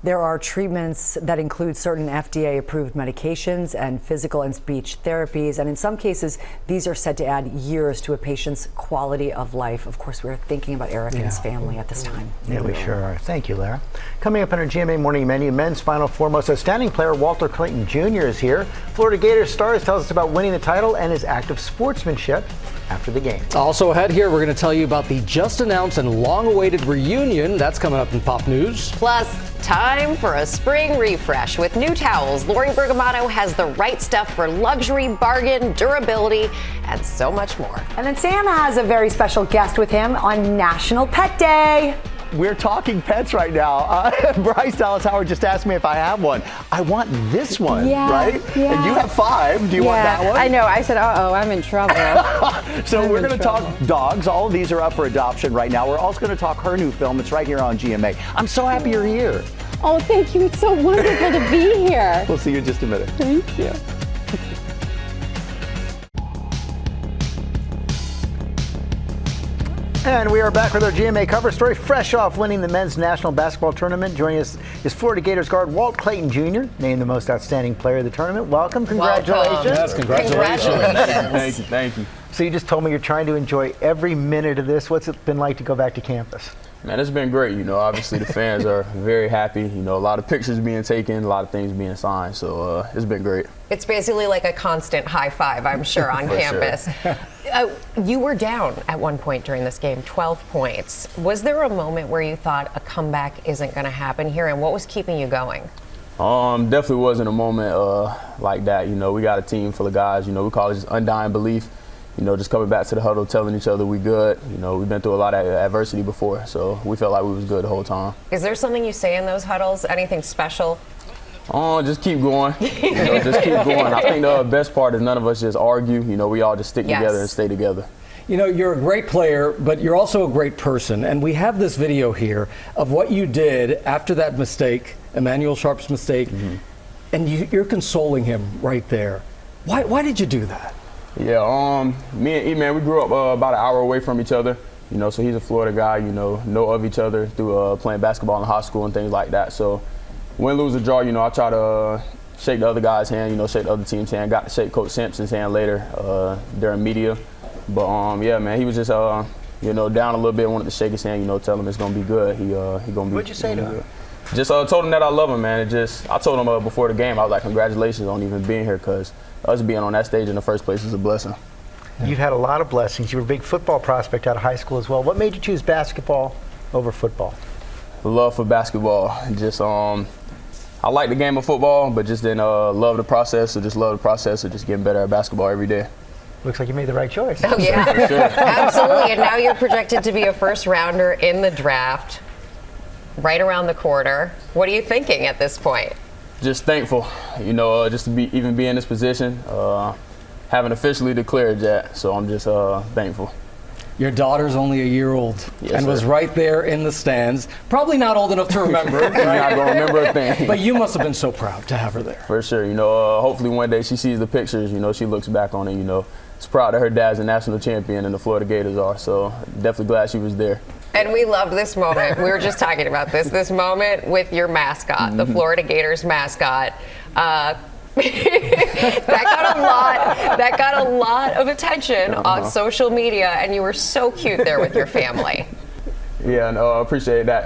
There are treatments that include certain FDA-approved medications and physical and speech therapies, and in some cases, these are said to add years to a patient's quality of life. Of course, we're thinking about Eric and his family at this time. Yeah, we sure are. Thank you, Lara. Coming up on our GMA Morning Menu, men's Final Four most outstanding player Walter Clayton Jr. is here. Florida Gators stars tells us about winning the title and his act of sportsmanship after the game. Also ahead here, we're going to tell you about the just announced and long-awaited reunion. That's coming up in Pop News. Plus, time for a spring refresh. With new towels, Lori Bergamato has the right stuff for luxury, bargain, durability, and so much more. And then Sam has a very special guest with him on National Pet Day. We're talking pets right now. Bryce Dallas Howard just asked me if I have one. I want this one, right? Yeah. And you have 5. Do you want that one? I know. I said, uh-oh, I'm in trouble. So we're going to talk dogs. All of these are up for adoption right now. We're also going to talk her new film. It's right here on GMA. I'm so happy you're here. Oh, thank you. It's so wonderful to be here. We'll see you in just a minute. Thank you. And we are back with our GMA cover story. Fresh off winning the men's national basketball tournament, joining us is Florida Gators guard Walt Clayton Jr., named the most outstanding player of the tournament. Welcome. Congratulations. Welcome. Yes, congratulations. Thank you. Thank you. So you just told me you're trying to enjoy every minute of this. What's it been like to go back to campus? Man, it's been great. You know, obviously the fans are very happy. You know, a lot of pictures being taken, a lot of things being signed. So it's been great. It's basically like a constant high five, I'm sure, on campus. Sure. You were down at one point during this game, 12 points. Was there a moment where you thought a comeback isn't going to happen here, and what was keeping you going? Definitely wasn't a moment like that. You know, we got a team full of guys. You know, we call it just undying belief. You know, just coming back to the huddle, telling each other we good. You know, we've been through a lot of adversity before, so we felt like we was good the whole time. Is there something you say in those huddles? Anything special? Just keep going. You know, just keep going. I think the best part is none of us just argue. You know, we all just stick together and stay together. You know, you're a great player, but you're also a great person. And we have this video here of what you did after that mistake, Emmanuel Sharp's mistake, and you're consoling him right there. Why did you do that? Yeah, me and E-Man, we grew up about an hour away from each other. You know, so he's a Florida guy, you know of each other through playing basketball in high school and things like that. So win, lose, or draw, you know, I try to shake the other guy's hand, you know, shake the other team's hand. Got to shake Coach Sampson's hand later during media. But, yeah, man, he was just, you know, down a little bit, wanted to shake his hand, you know, tell him it's going to be good. He going to be What'd you say to him? Just told him that I love him, man. I told him before the game, I was like, congratulations on even being here, because us being on that stage in the first place is a blessing. You've had a lot of blessings. You were a big football prospect out of high school as well. What made you choose basketball over football? Love for basketball. Just I like the game of football, but just didn't love the process, or just love the process of just getting better at basketball every day. Looks like you made the right choice. Oh, yeah. For sure. Absolutely. And now you're projected to be a first rounder in the draft, right around the corner. What are you thinking at this point? Just thankful, you know, just to even be in this position. Haven't officially declared yet, so I'm just thankful. Your daughter's only a year old and was right there in the stands. Probably not old enough to remember. Right? Not gonna remember a thing. But you must have been so proud to have her there. For sure. You know, hopefully one day she sees the pictures. You know, she looks back on it. You know, is proud that her dad's a national champion and the Florida Gators are. So definitely glad she was there. And we love this moment. We were just talking about this moment with your mascot, the Florida Gators mascot. That got a lot of attention on social media, and you were so cute there with your family. Yeah, no, I appreciate that.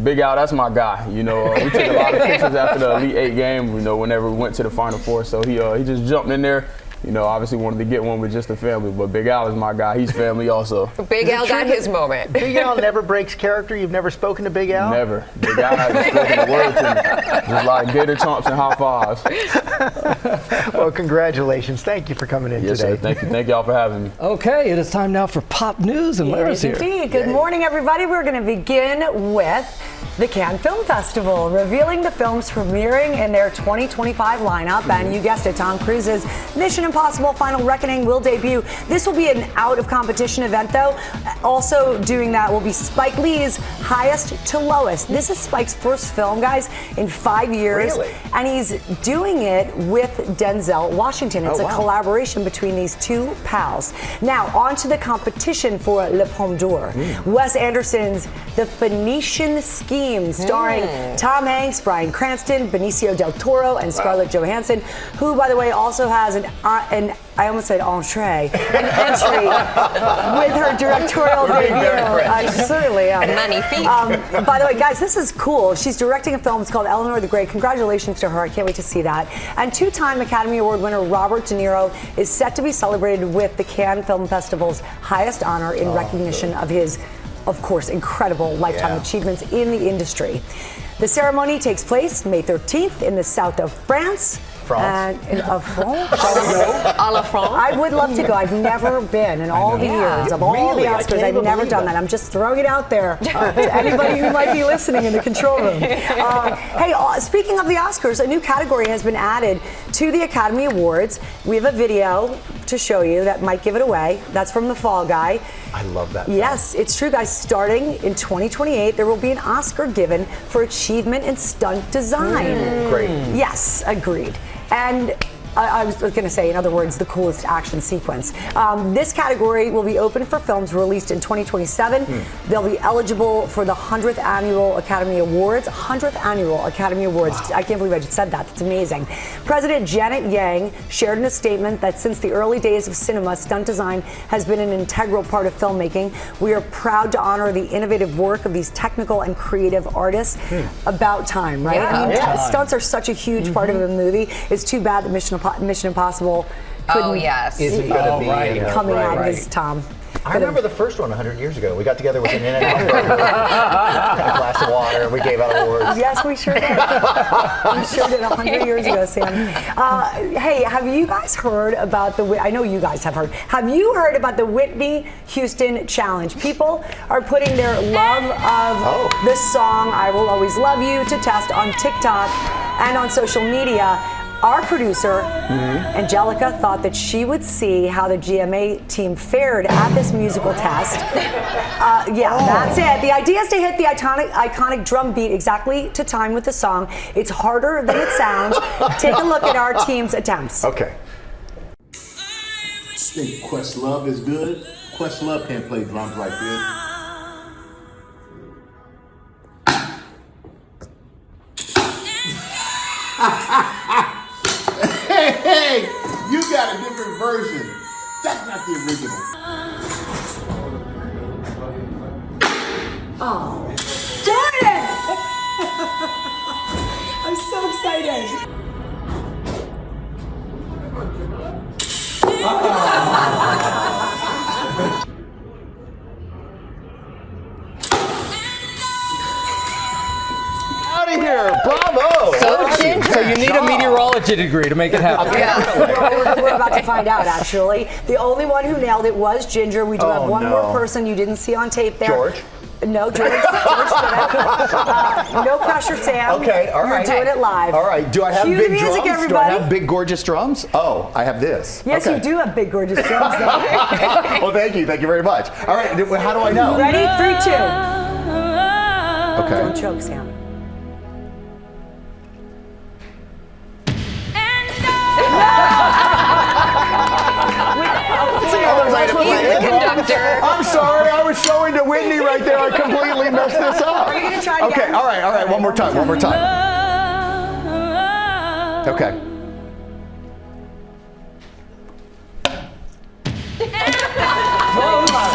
Big Al, that's my guy. You know, we took a lot of pictures after the Elite 8 game, you know, whenever we went to the Final Four. So he just jumped in there. You know, obviously wanted to get one with just the family, but Big Al is my guy. He's family also. Big Al got his moment. Big Al never breaks character? You've never spoken to Big Al? Never. Big Al hasn't spoken a word to me. Just like Gator chomps and high fives. Well, congratulations. Thank you for coming in today. Yes, sir. Thank you. Thank y'all for having me. Okay, it is time now for Pop News, and Lara's here. Indeed. Good morning, everybody. We're going to begin with the Cannes Film Festival, revealing the films premiering in their 2025 lineup. And you guessed it, Tom Cruise's Mission Impossible Final Reckoning will debut. This will be an out-of-competition event, though. Also doing that will be Spike Lee's Highest to Lowest. This is Spike's first film, guys, in 5 years. Really? And he's doing it with Denzel Washington. It's a collaboration between these two pals. Now, on to the competition for Le Palme d'Or. Wes Anderson's The Phoenician Scheme, starring Tom Hanks, Bryan Cranston, Benicio del Toro, and Scarlett Johansson, who, by the way, also has an I almost said entree, an entry with her directorial debut. I certainly am. Magnifique. By the way, guys, this is cool. She's directing a film. It's called Eleanor the Great. Congratulations to her. I can't wait to see that. And two-time Academy Award winner Robert De Niro is set to be celebrated with the Cannes Film Festival's highest honor in recognition of his, of course, incredible lifetime achievements in the industry. The ceremony takes place May 13th in the south of France. France? I would love to go. I've never been in all the years of all the Oscars. I've never done that. I'm just throwing it out there to anybody who might be listening in the control room. Hey, speaking of the Oscars, a new category has been added to the Academy Awards. We have a video to show you that might give it away. That's from The Fall Guy. I love that. Yes, it's true, guys. Starting in 2028, there will be an Oscar given for achievement in stunt design. Great. Yes, agreed. And I was going to say, in other words, the coolest action sequence. This category will be open for films released in 2027. They'll be eligible for the 100th Annual Academy Awards. 100th Annual Academy Awards. Wow. I can't believe I just said that. That's amazing. President Janet Yang shared in a statement that since the early days of cinema, stunt design has been an integral part of filmmaking. We are proud to honor the innovative work of these technical and creative artists. About time, right? Yeah. I mean, stunts are such a huge part of the movie. It's too bad that Mission Impossible couldn't isn't going to be coming out of his Tom. I remember the first one 100 years ago. We got together with an In-N-Out burger, and a glass of water, and we gave out awards. Yes, we sure did. We sure did 100 years ago, Sam. Hey, have you guys heard about I know you guys have heard. Have you heard about the Whitney Houston Challenge? People are putting their love of this song, I Will Always Love You, to test on TikTok and on social media. Our producer, Angelica, thought that she would see how the GMA team fared at this musical test. That's it. The idea is to hit the iconic drum beat exactly to time with the song. It's harder than it sounds. Take a look at our team's attempts. Okay. Think Questlove is good? Questlove can't play drums like this. Hey, you got a different version. That's not the original. Oh, darn it! I'm so excited. Out of here. Bravo. So you need a meteorology degree to make it happen. We're about to find out, actually. The only one who nailed it was Ginger. We do have one more person you didn't see on tape there. George? No, George did it. No pressure, Sam. Okay, all right. You're doing it live. All right. Do I have Cue big the music, drums? everybody. Do I have big, gorgeous drums? Oh, I have this. Yes, okay. you do have big, gorgeous drums. Well, thank you. Thank you very much. All right. How do I know? Ready? 3, 2. Okay. Don't choke, Sam. I'm sorry, I was showing to Whitney right there. I completely messed this up. Are you going to try Okay, again? all right. One more time. Okay.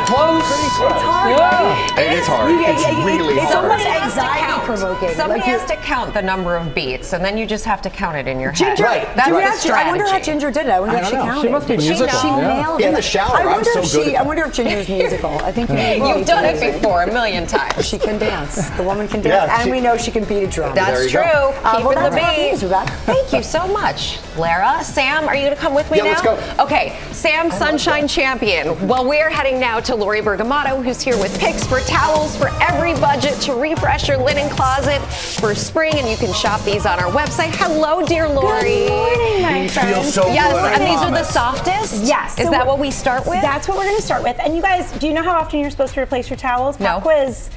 Close. It's hard. Yeah. It is hard. It's really It's hard. almost anxiety-provoking. Somebody has to count the number of beats, and then you just have to count it in your head. Ginger, That's the I strategy. wonder how Ginger did it. I wonder if she counted. She must be musical. She nailed it. In the shower, I'm so good at I wonder if Ginger's musical. I think You've done it before a million times. She can dance. The woman can dance, and we know she can beat a drum. That's true. Keeping the beat. Rebecca. Thank you so much, Lara. Sam, are you going to come with me now? Let's go. Okay, Sam, Sunshine Champion. Well, we're heading now to Lori Bergamato, who's here with picks for towels for every budget to refresh your linen closet for spring, and you can shop these on our website. Hello, dear Lori. Good morning, my friends. so yes, good, and these are the softest? Yes. Is So that what we start with? That's what we're going to start with. And you guys, do you know how often you're supposed to replace your towels? Pop quiz.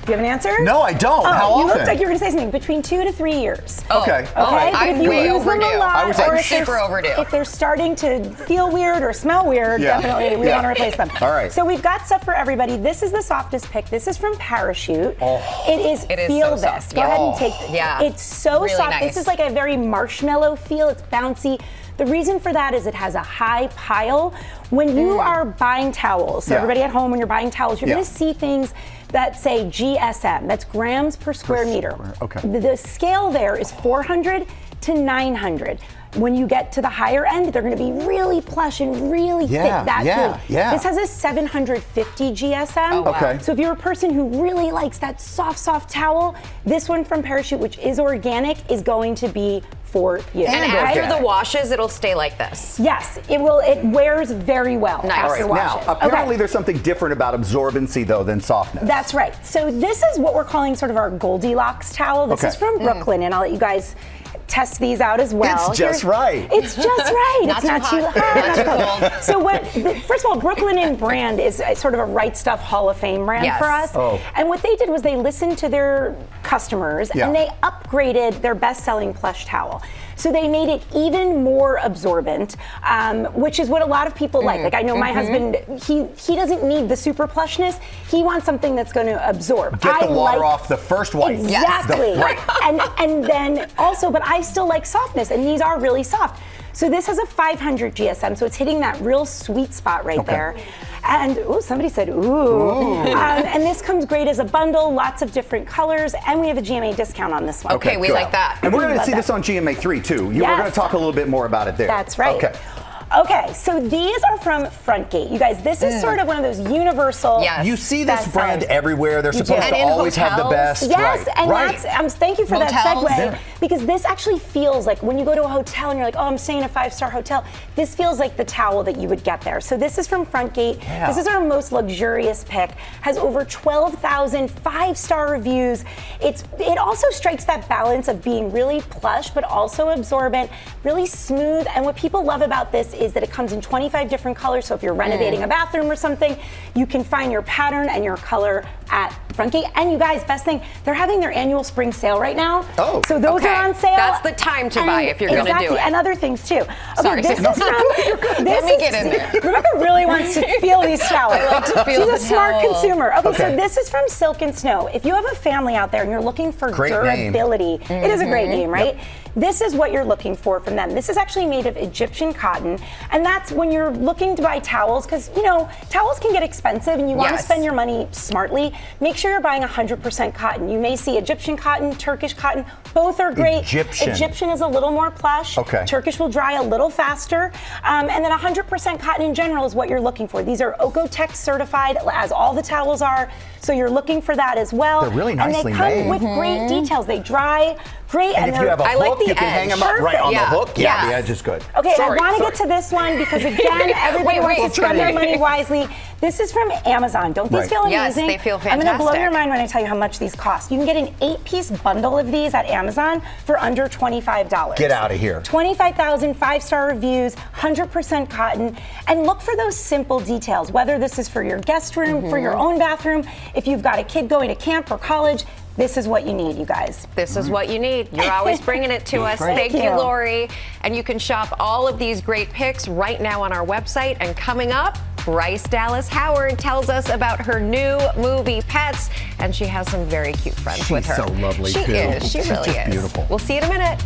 Do you have an answer? No, I don't. How You often? looked like you were going to say something. Between 2 to 3 years. Okay. All right. But I'm if you way use them overdue. a lot, I was or like if they're- super overdue. If they're starting to feel weird or smell weird, Yeah. definitely we Yeah. want to replace them. All right. So we've got stuff for everybody. This is the softest pick. This is from Parachute. It is so Feel This. soft. Go Yeah. ahead and take Yeah. It's so Really soft. nice. This is like a very marshmallow feel. It's bouncy. The reason for that is it has a high pile. When you are buying towels, so Yeah. everybody at home, when you're buying towels, you're Yeah. going to see things that say GSM. That's grams per square meter. Okay. The scale there is 400 to 900. When you get to the higher end, they're going to be really plush and really thick. This has a 750 GSM. Oh, wow. Okay. So if you're a person who really likes that soft towel, this one from Parachute, which is organic, is going to be for you. And after the washes, it'll stay like this. Yes, it will. It wears very well Nice. after All right. Now, washes. apparently there's something different about absorbency, though, than softness. That's right. So this is what we're calling sort of our Goldilocks towel. This is from Brooklyn, and I'll let you guys test these out as well. It's just right. It's just right. Not It's too not too hot. hot. Not not too too cold. cold. So first of all, Brooklyn in brand is sort of a Right Stuff Hall of Fame brand Yes. for us. Oh. And what they did was they listened to their customers Yeah. and they upped upgraded their best-selling plush towel. So they made it even more absorbent, which is what a lot of people like. Like I know my husband, he doesn't need the super plushness. He wants something that's going to absorb. Get the water off the first wipe. Exactly. Right. And then also, but I still like softness, and these are really soft. So this has a 500 GSM, so it's hitting that real sweet spot right there. And somebody said and this comes great as a bundle, lots of different colors, and we have a GMA discount on this one. Okay, we like that. And we're going to see this on GMA3 too. We're going to talk a little bit more about it there. That's right. Okay, so these are from Frontgate. You guys, this is sort of one of those universal. You see this brand everywhere. They're supposed to always have the best. Yes, and that's, thank you for that segue, because this actually feels like when you go to a hotel and you're like, oh, I'm staying in a 5-star hotel, this feels like the towel that you would get there. So this is from Frontgate. This is our most luxurious pick. Has over 12,000 5-star reviews. It also strikes that balance of being really plush, but also absorbent, really smooth. And what people love about this is that it comes in 25 different colors. So if you're renovating a bathroom or something, you can find your pattern and your color at Frontgate. And you guys, best thing, they're having their annual spring sale right now. So those are on sale. That's the time to buy if you're going to do it. And other things too. Sorry, this is from, let me get in there. Rebecca really wants to feel these towels. I like to feel She's a smart consumer. Okay, so this is from Silk and Snow. If you have a family out there and you're looking for durability, it is a great name, right? This is what you're looking for from them. This is actually made of Egyptian cotton, and that's when you're looking to buy towels, because towels can get expensive and you want to spend your money smartly. Make sure you're buying 100% cotton. You may see Egyptian cotton, Turkish cotton, both are great. Egyptian is a little more plush. Turkish will dry a little faster, and then 100% cotton in general is what you're looking for. These are Oeko-Tex certified, as all the towels are, so you're looking for that as well. They're really nicely made. And they come with great details. They dry great. And if you have a hook, you can hang them up right on the hook. The edge is good. Okay, I want to get to this one because, again, everybody wants to spend their money wisely. This is from Amazon. Don't these feel amazing? Yes, they feel fantastic. I'm going to blow your mind when I tell you how much these cost. You can get an 8-piece bundle of these at Amazon for under $25. Get out of here. 25,000 5-star reviews, 100% cotton, and look for those simple details, whether this is for your guest room, for your own bathroom, if you've got a kid going to camp or college. This is what you need, you guys. This is what you need. You're always bringing it to us. Thank you, Lori. And you can shop all of these great picks right now on our website. And coming up, Bryce Dallas Howard tells us about her new movie, Pets. And she has some very cute friends with her. She's so lovely, too. She is. She really is. Beautiful. We'll see you in a minute.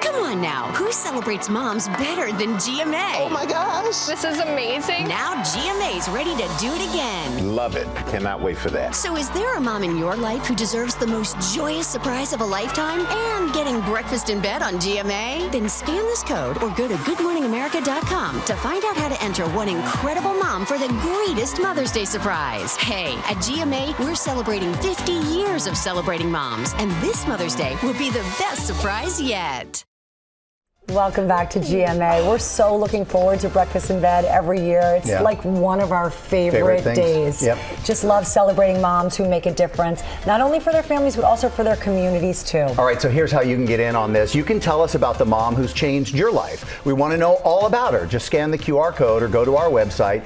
Come on now, who celebrates moms better than GMA? Oh my gosh. This is amazing. Now GMA's ready to do it again. Love it. Cannot wait for that. So is there a mom in your life who deserves the most joyous surprise of a lifetime and getting breakfast in bed on GMA? Then scan this code or go to goodmorningamerica.com to find out how to enter one incredible mom for the greatest Mother's Day surprise. Hey, at GMA, we're celebrating 50 years of celebrating moms, and this Mother's Day will be the best surprise yet. Welcome back to GMA. We're so looking forward to Breakfast in Bed every year. It's like one of our favorite days. Just love celebrating moms who make a difference, not only for their families, but also for their communities, too. All right, so here's how you can get in on this. You can tell us about the mom who's changed your life. We want to know all about her. Just scan the QR code or go to our website,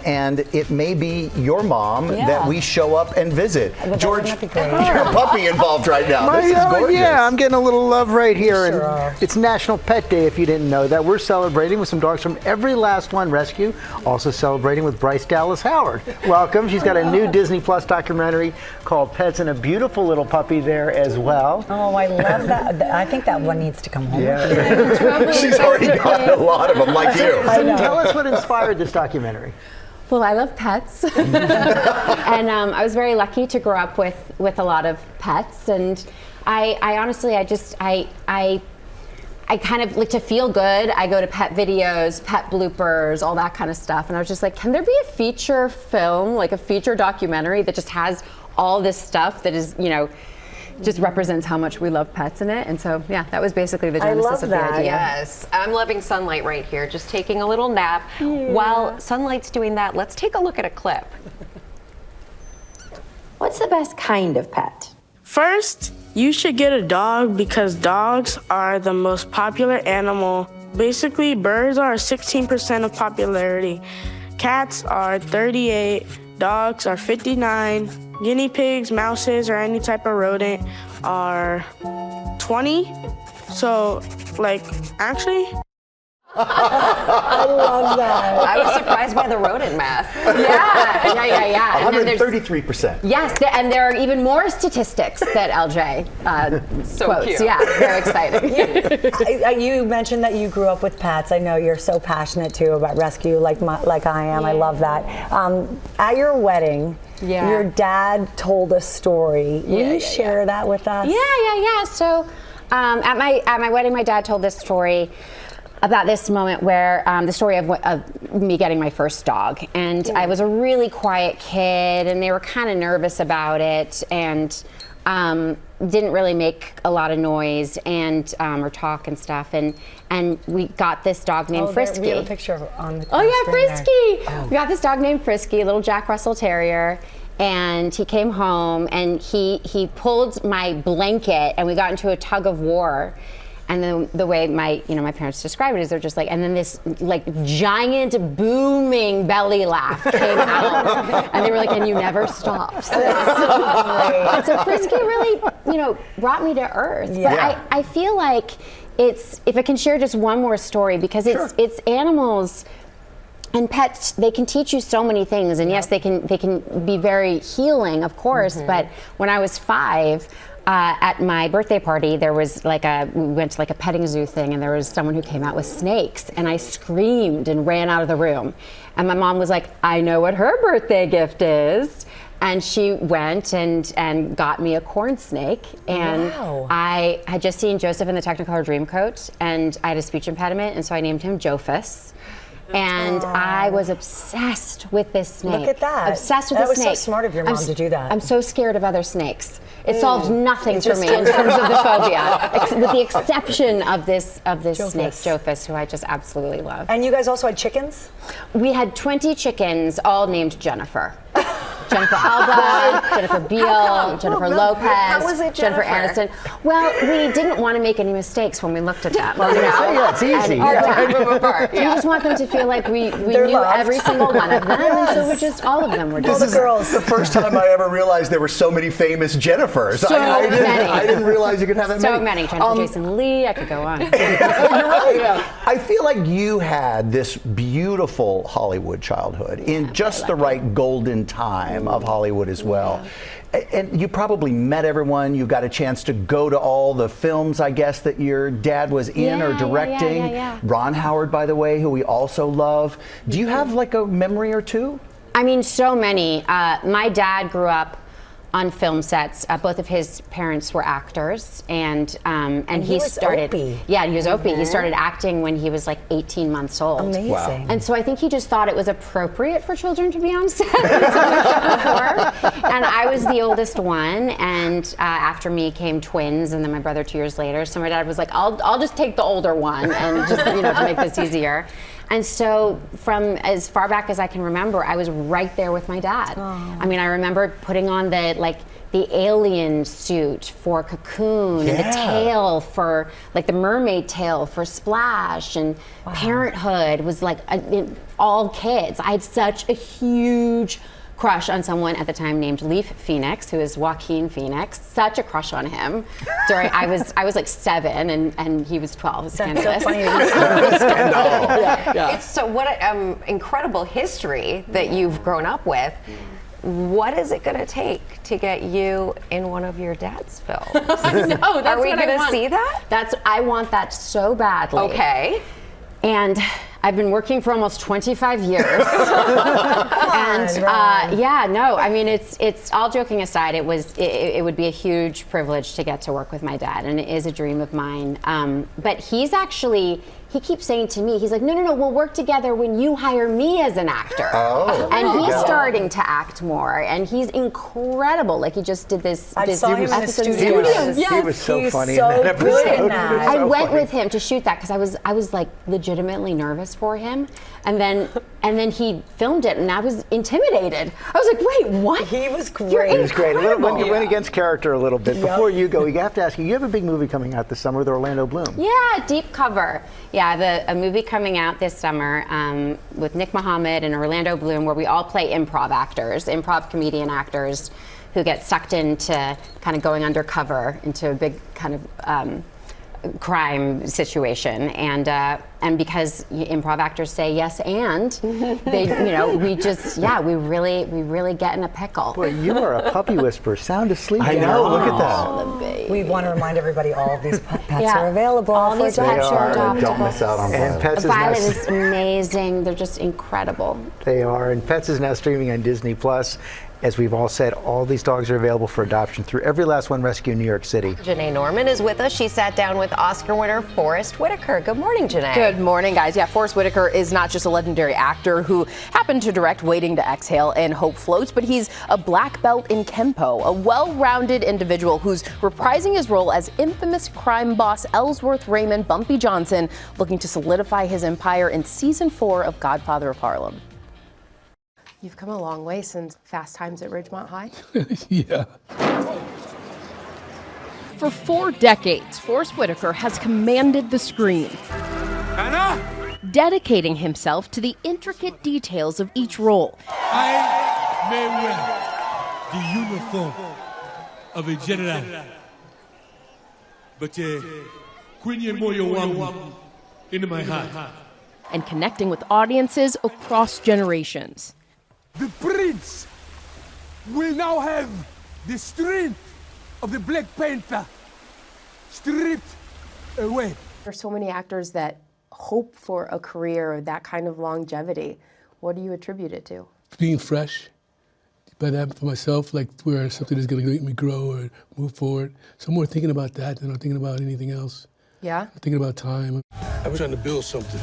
and it may be your mom that we show up and visit. George, you're a puppy involved right now. This is gorgeous. Yeah, I'm getting a little love right here. And it's National Pet Day, if you didn't know that. We're celebrating with some dogs from Every Last One Rescue. Also celebrating with Bryce Dallas Howard. Welcome. She's got a new Disney Plus documentary called Pets and a beautiful little puppy there as well. Oh, I love that. I think that one needs to come home. She's already got a lot of them, like you. Tell us what inspired this documentary. Well, I love pets, and I was very lucky to grow up with a lot of pets, and I honestly, I kind of like to feel good. I go to pet videos, pet bloopers, all that kind of stuff. And I was just like, can there be a feature film, like a feature documentary that just has all this stuff that is, just represents how much we love pets in it? And so, yeah, that was basically the genesis of the idea. Yes, I'm loving Sunlight right here, just taking a little nap. While Sunlight's doing that, let's take a look at a clip. What's the best kind of pet? First, you should get a dog because dogs are the most popular animal. Basically, birds are 16% of popularity. Cats are 38, dogs are 59. Guinea pigs, mouses, or any type of rodent are 20. So, like, actually. I love that. I was surprised by the rodent math. Yeah. 133%. Yes, and there are even more statistics that LJ So quotes. cute. Yeah, very exciting. You mentioned that you grew up with pets. I know you're so passionate too about rescue, like I am. I love that. At your wedding, your dad told a story. Will you share that with us? Yeah. So at my wedding, my dad told this story about this moment where the story of me getting my first dog, and I was a really quiet kid, and they were kind of nervous about it, and didn't really make a lot of noise and or talk and stuff, and we got this dog named Frisky. We have a picture of on the Frisky! There. We got this dog named Frisky, a little Jack Russell Terrier. And he came home and he pulled my blanket and we got into a tug of war. And then the way my parents describe it is they're just like, and then this like giant booming belly laugh came out, and they were like, and you never stopped. So Frisky really, brought me to earth. But I feel like if I can share just one more story, because it's animals. And pets, they can teach you so many things, and yes, they can be very healing, of course. But when I was 5, at my birthday party, there was we went to like a petting zoo thing, and there was someone who came out with snakes, and I screamed and ran out of the room. And my mom was like, I know what her birthday gift is. And she went and got me a corn snake. And I had just seen Joseph in the Technicolor Dreamcoat, and I had a speech impediment, and so I named him Jophus. And I was obsessed with this snake. Look at that. Obsessed with this snake. That was so smart of your mom to do that. I'm so scared of other snakes. It solved nothing for me in terms of the phobia, with the exception of this snake, Jophus, who I just absolutely love. And you guys also had chickens? We had 20 chickens, all named Jennifer. Jennifer Alba, Jennifer Beal, Jennifer Lopez, How was it Jennifer Aniston. Well, we didn't want to make any mistakes when we looked at them. It's easy. We just want them to feel like we knew every single one of them, and so we're just all of them were just. This is the first time I ever realized there were so many famous Jennifers. I didn't realize you could have that many. So many. Jennifer Jason Leigh, I could go on. You're right. I feel like you had this beautiful Hollywood childhood in just the right golden time of Hollywood as well. And you probably met everyone. You got a chance to go to all the films, I guess, that your dad was in or directing. Ron Howard, by the way, who we also love. Do you have like a memory or two? I mean, so many. My dad grew up on film sets. Both of his parents were actors, and he started. Opie. Yeah, he was Opie. He started acting when he was like 18 months old. Amazing. Wow. And so I think he just thought it was appropriate for children to be on set. And I was the oldest one, and after me came twins, and then my brother 2 years later. So my dad was like, "I'll just take the older one, and just to make this easier." And so from as far back as I can remember, I was right there with my dad. I mean, I remember putting on the alien suit for Cocoon and the tail for the mermaid tail for Splash, and Parenthood was all kids. I had such a huge crush on someone at the time named Leaf Phoenix, who is Joaquin Phoenix. Such a crush on him. I was like 7 and he was 12. It was scandalous. So funny. It's so what an incredible history that you've grown up with. What is it going to take to get you in one of your dad's films? I know, that's Are we what I going to want. see that? I want that so badly. Okay. And I've been working for almost 25 years. I mean, it's all joking aside, it would be a huge privilege to get to work with my dad, and it is a dream of mine. But he keeps saying to me, he's like, no, we'll work together when you hire me as an actor. And he's starting to act more, and he's incredible. Like, he just did this. I saw him in the studio. He was so funny in so that episode. Good in that. I went with him to shoot that because I was like legitimately nervous for him, and then he filmed it, and I was intimidated. I was like, wait, what? He was great. He was great. When you went against character a little bit. Before you go, you have to ask you have a big movie coming out this summer with Orlando Bloom. Yeah, Deep Cover. Yeah, I have a movie coming out this summer with Nick Mohammed and Orlando Bloom, where we all play improv comedian actors who gets sucked into kind of going undercover into a big kind of crime situation, and because improv actors say yes and they, we really get in a pickle. Boy, you are a puppy whisperer. Sound asleep. I know. know. Look at that. We want to remind everybody all of these pets Yeah. are available. All these pets are adoptable. Don't miss out on And Pets Violet is is amazing. They're just incredible. They are, and Pets is now streaming on Disney Plus. As we've all said, all these dogs are available for adoption through Every Last One Rescue in New York City. Janae Norman is with us. She sat down with Oscar winner Forrest Whitaker. Good morning, Janae. Good morning, guys. Yeah, Forrest Whitaker is not just a legendary actor who happened to direct Waiting to Exhale and Hope Floats, but he's a black belt in Kempo, a well-rounded individual who's reprising his role as infamous crime boss Ellsworth Raymond Bumpy Johnson, looking to solidify his empire in season 4 of Godfather of Harlem. You've come a long way since Fast Times at Ridgemont High. Yeah. For 4 decades, Forrest Whitaker has commanded the screen, dedicating himself to the intricate details of each role. I may wear the uniform of a general, but kwenye moyo wangu in my heart. And connecting with audiences across generations. The prince will now have the strength of the Black Panther stripped away. There's so many actors that hope for a career of that kind of longevity. What do you attribute it to? Being fresh, but that for myself, like where something is going to make me grow or move forward. So I'm more thinking about that than I'm thinking about anything else. Yeah? I'm thinking about time. I was trying to build something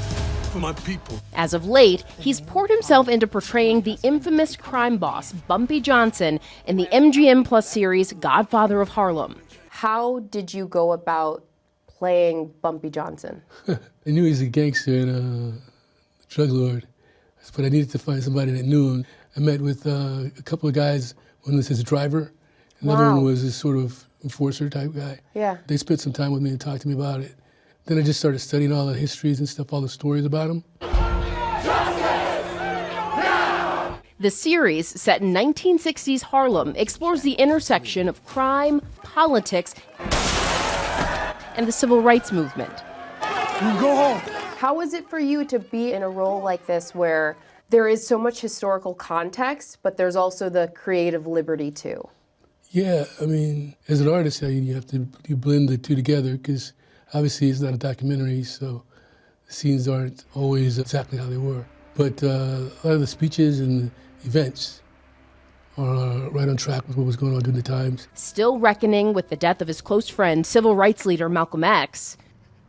for my people. As of late, he's poured himself into portraying the infamous crime boss, Bumpy Johnson, in the MGM Plus series Godfather of Harlem. How did you go about playing Bumpy Johnson? I knew he was a gangster and a drug lord, but I needed to find somebody that knew him. I met with a couple of guys. One was his driver, another one was his sort of enforcer type guy. Yeah. They spent some time with me and talked to me about it. Then I just started studying all the histories and stuff, all the stories about him. The series, set in 1960s Harlem, explores the intersection of crime, politics, and the civil rights movement. Go home. How is it for you to be in a role like this where there is so much historical context, but there's also the creative liberty too? Yeah, I mean, as an artist, you have to blend the two together because obviously it's not a documentary, so the scenes aren't always exactly how they were. But a lot of the speeches and the events are right on track with what was going on during the times. Still reckoning with the death of his close friend, civil rights leader Malcolm X.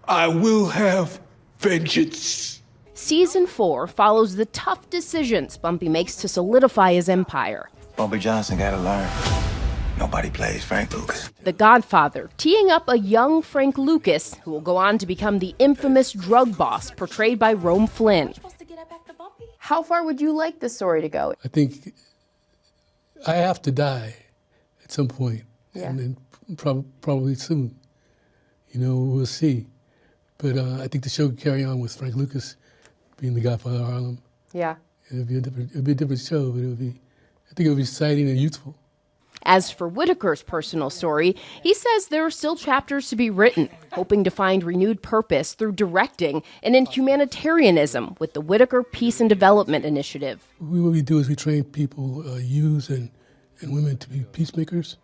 I will have vengeance. Season 4 follows the tough decisions Bumpy makes to solidify his empire. Bumpy Johnson gotta learn. Nobody plays Frank Lucas. The Godfather, teeing up a young Frank Lucas, who will go on to become the infamous drug boss portrayed by Rome Flynn. How far would you like this story to go? I think I have to die at some point, and then probably soon. We'll see. But I think the show could carry on with Frank Lucas being the Godfather of Harlem. Yeah. It'd be a different show, but I think it would be exciting and youthful. As for Whitaker's personal story, he says there are still chapters to be written, hoping to find renewed purpose through directing and in humanitarianism with the Whitaker Peace and Development Initiative. What we do is we train people, youths and women, to be peacemakers,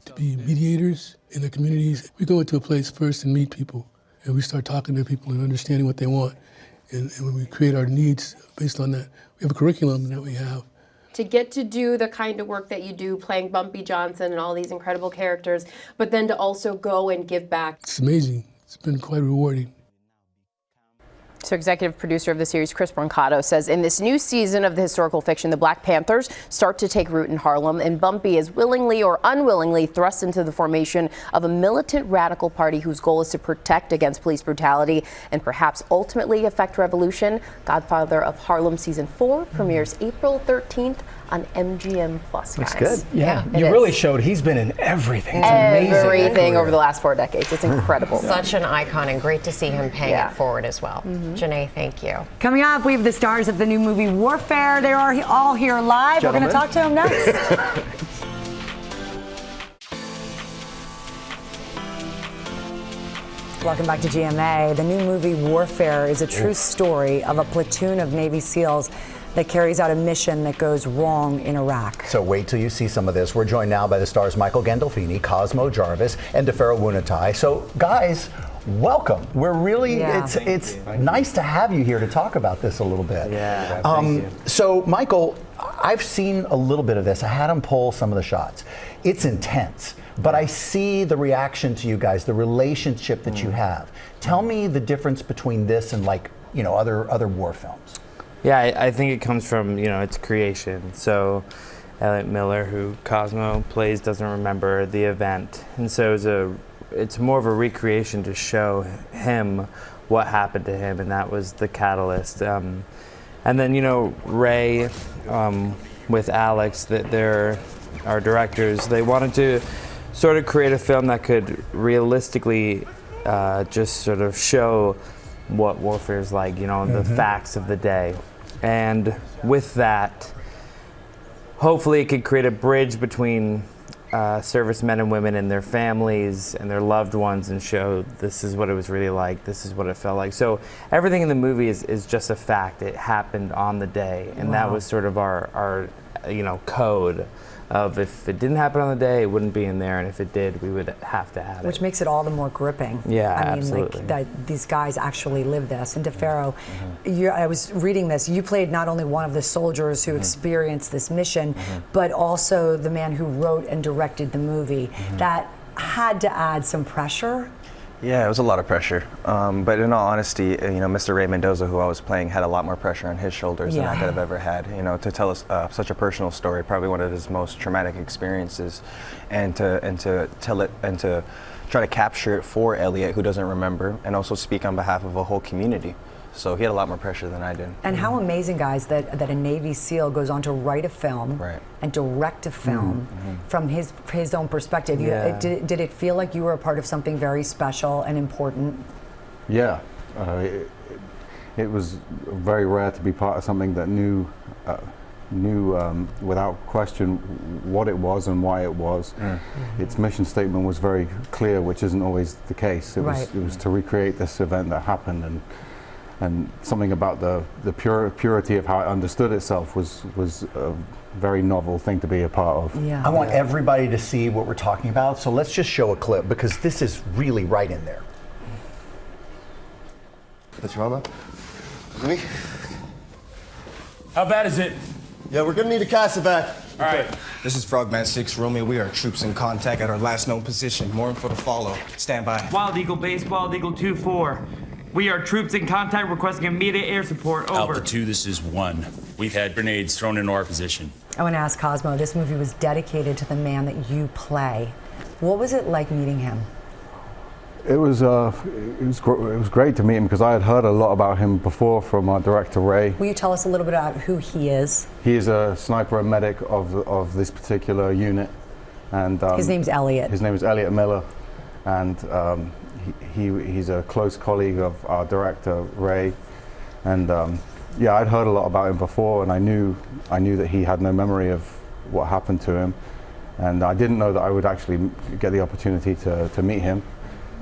to be mediators in their communities. We go into a place first and meet people, and we start talking to people and understanding what they want. And when we create our needs based on that, we have a curriculum that we have. To get to do the kind of work that you do, playing Bumpy Johnson and all these incredible characters, but then to also go and give back. It's amazing. It's been quite rewarding. So executive producer of the series, Chris Brancato, says in this new season of the historical fiction, the Black Panthers start to take root in Harlem, and Bumpy is willingly or unwillingly thrust into the formation of a militant radical party whose goal is to protect against police brutality and perhaps ultimately effect revolution. Godfather of Harlem Season 4 premieres April 13th on MGM Plus, guys. That's good. Yeah, you really showed he's been in everything. It's amazing. Everything over the last 4 decades. It's incredible. Such an icon, and great to see him paying it forward as well. Janae, thank you. Coming up, we have the stars of the new movie Warfare. They are all here live. Gentlemen. We're going to talk to them next. Welcome back to GMA. The new movie Warfare is a true story of a platoon of Navy SEALs that carries out a mission that goes wrong in Iraq. So wait till you see some of this. We're joined now by the stars Michael Gandolfini, Cosmo Jarvis, and DeFaro Wunatai. So guys, welcome. We're really, it's nice to have you here to talk about this a little bit. Yeah, thank you. So Michael, I've seen a little bit of this. I had him pull some of the shots. It's intense, but I see the reaction to you guys, the relationship that you have. Tell me the difference between this and other war films. Yeah, I think it comes from, its creation. So Elliot Miller, who Cosmo plays, doesn't remember the event. And so it's more of a recreation to show him what happened to him, and that was the catalyst. And then, Ray with Alex, they're our directors, they wanted to sort of create a film that could realistically just sort of show what warfare is like, the facts of the day. And with that, hopefully it could create a bridge between servicemen and women and their families and their loved ones, and show this is what it was really like, this is what it felt like. So everything in the movie is just a fact. It happened on the day, and that was sort of our code of if it didn't happen on the day, it wouldn't be in there, and if it did, we would have to have it. Which makes it all the more gripping. Yeah, I mean, absolutely. that these guys actually live this. And DeFaro, I was reading this, you played not only one of the soldiers who experienced this mission, but also the man who wrote and directed the movie. That had to add some pressure. Yeah, it was a lot of pressure. But in all honesty, Mr. Ray Mendoza, who I was playing, had a lot more pressure on his shoulders than I could have ever had. To tell us such a personal story, probably one of his most traumatic experiences, and to tell it and to try to capture it for Elliot, who doesn't remember, and also speak on behalf of a whole community. So he had a lot more pressure than I did. And how amazing, guys, that a Navy SEAL goes on to write a film and direct a film from his own perspective. Did it feel like you were a part of something very special and important? Yeah. It was very rare to be part of something that knew without question what it was and why it was. Its mission statement was very clear, which isn't always the case. It was to recreate this event that happened, and something about the purity of how it understood itself was a very novel thing to be a part of. I want everybody to see what we're talking about, so let's just show a clip, because this is really right in there. That's your mama? Me? How bad is it? Yeah, we're gonna need a casevac. All right. This is Frogman 6 Romeo. We are troops in contact at our last known position. More info to follow. Stand by. Wild Eagle Base, Wild Eagle 2-4. We are troops in contact requesting immediate air support. Over. Alpha 2, this is 1. We've had grenades thrown into our position. I want to ask Cosmo, this movie was dedicated to the man that you play. What was it like meeting him? It was great to meet him, because I had heard a lot about him before from our director Ray. Will you tell us a little bit about who he is? He is a sniper and medic of this particular unit, and his name's Elliot. His name is Elliot Miller, and he's a close colleague of our director Ray, and yeah, I'd heard a lot about him before, and I knew that he had no memory of what happened to him, and I didn't know that I would actually get the opportunity to meet him.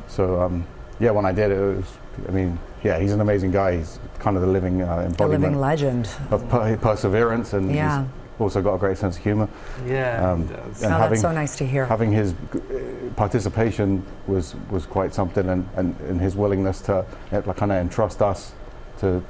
So yeah, when I did, it was, I mean, yeah, he's an amazing guy. He's kind of the living embodiment, a living legend of perseverance, and he's also got a great sense of humor. Yeah, and that's so nice to hear. Having his participation was quite something, and his willingness to kind of entrust us to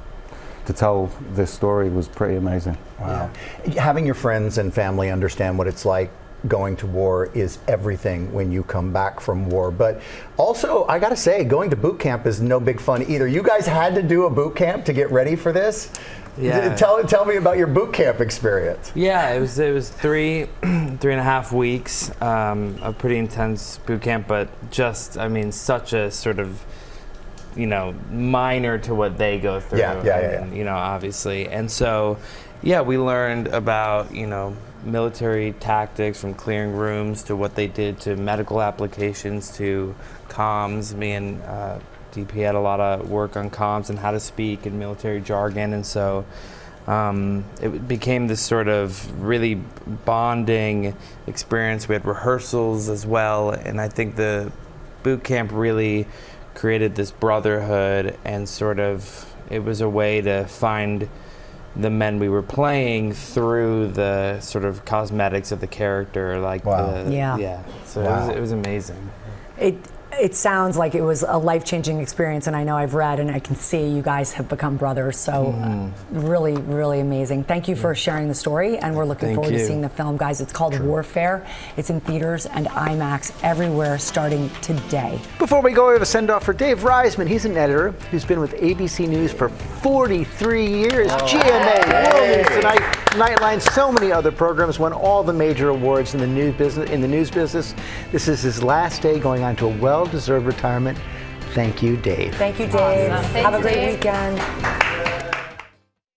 tell this story was pretty amazing. Wow. Yeah. Having your friends and family understand what it's like going to war is everything when you come back from war. But also, I gotta say, going to boot camp is no big fun either. You guys had to do a boot camp to get ready for this? Yeah. Tell me about your boot camp experience. Yeah, it was 3.5 weeks of pretty intense boot camp, but just, I mean, such a sort of, minor to what they go through. Yeah. Obviously. And so, yeah, we learned about, military tactics, from clearing rooms to what they did to medical applications to comms. Me and DP had a lot of work on comms and how to speak in military jargon, and so it became this sort of really bonding experience. We had rehearsals as well, and I think the boot camp really created this brotherhood, and sort of it was a way to find the men we were playing through the sort of cosmetics of the character, like So it was amazing. It sounds like it was a life-changing experience, and I know I've read and I can see you guys have become brothers, so really, really amazing. Thank you for sharing the story, and we're looking forward to seeing the film, guys. It's called Warfare. It's in theaters and IMAX everywhere starting today. Before we go, we have a send-off for Dave Reisman. He's an editor who's been with ABC News for 43 years. GMA, World News Tonight, Nightline, so many other programs, won all the major awards in the news business. This is his last day going on to a well-deserved retirement. Thank you, Dave. Thank you, Dave. Awesome. Have a great weekend.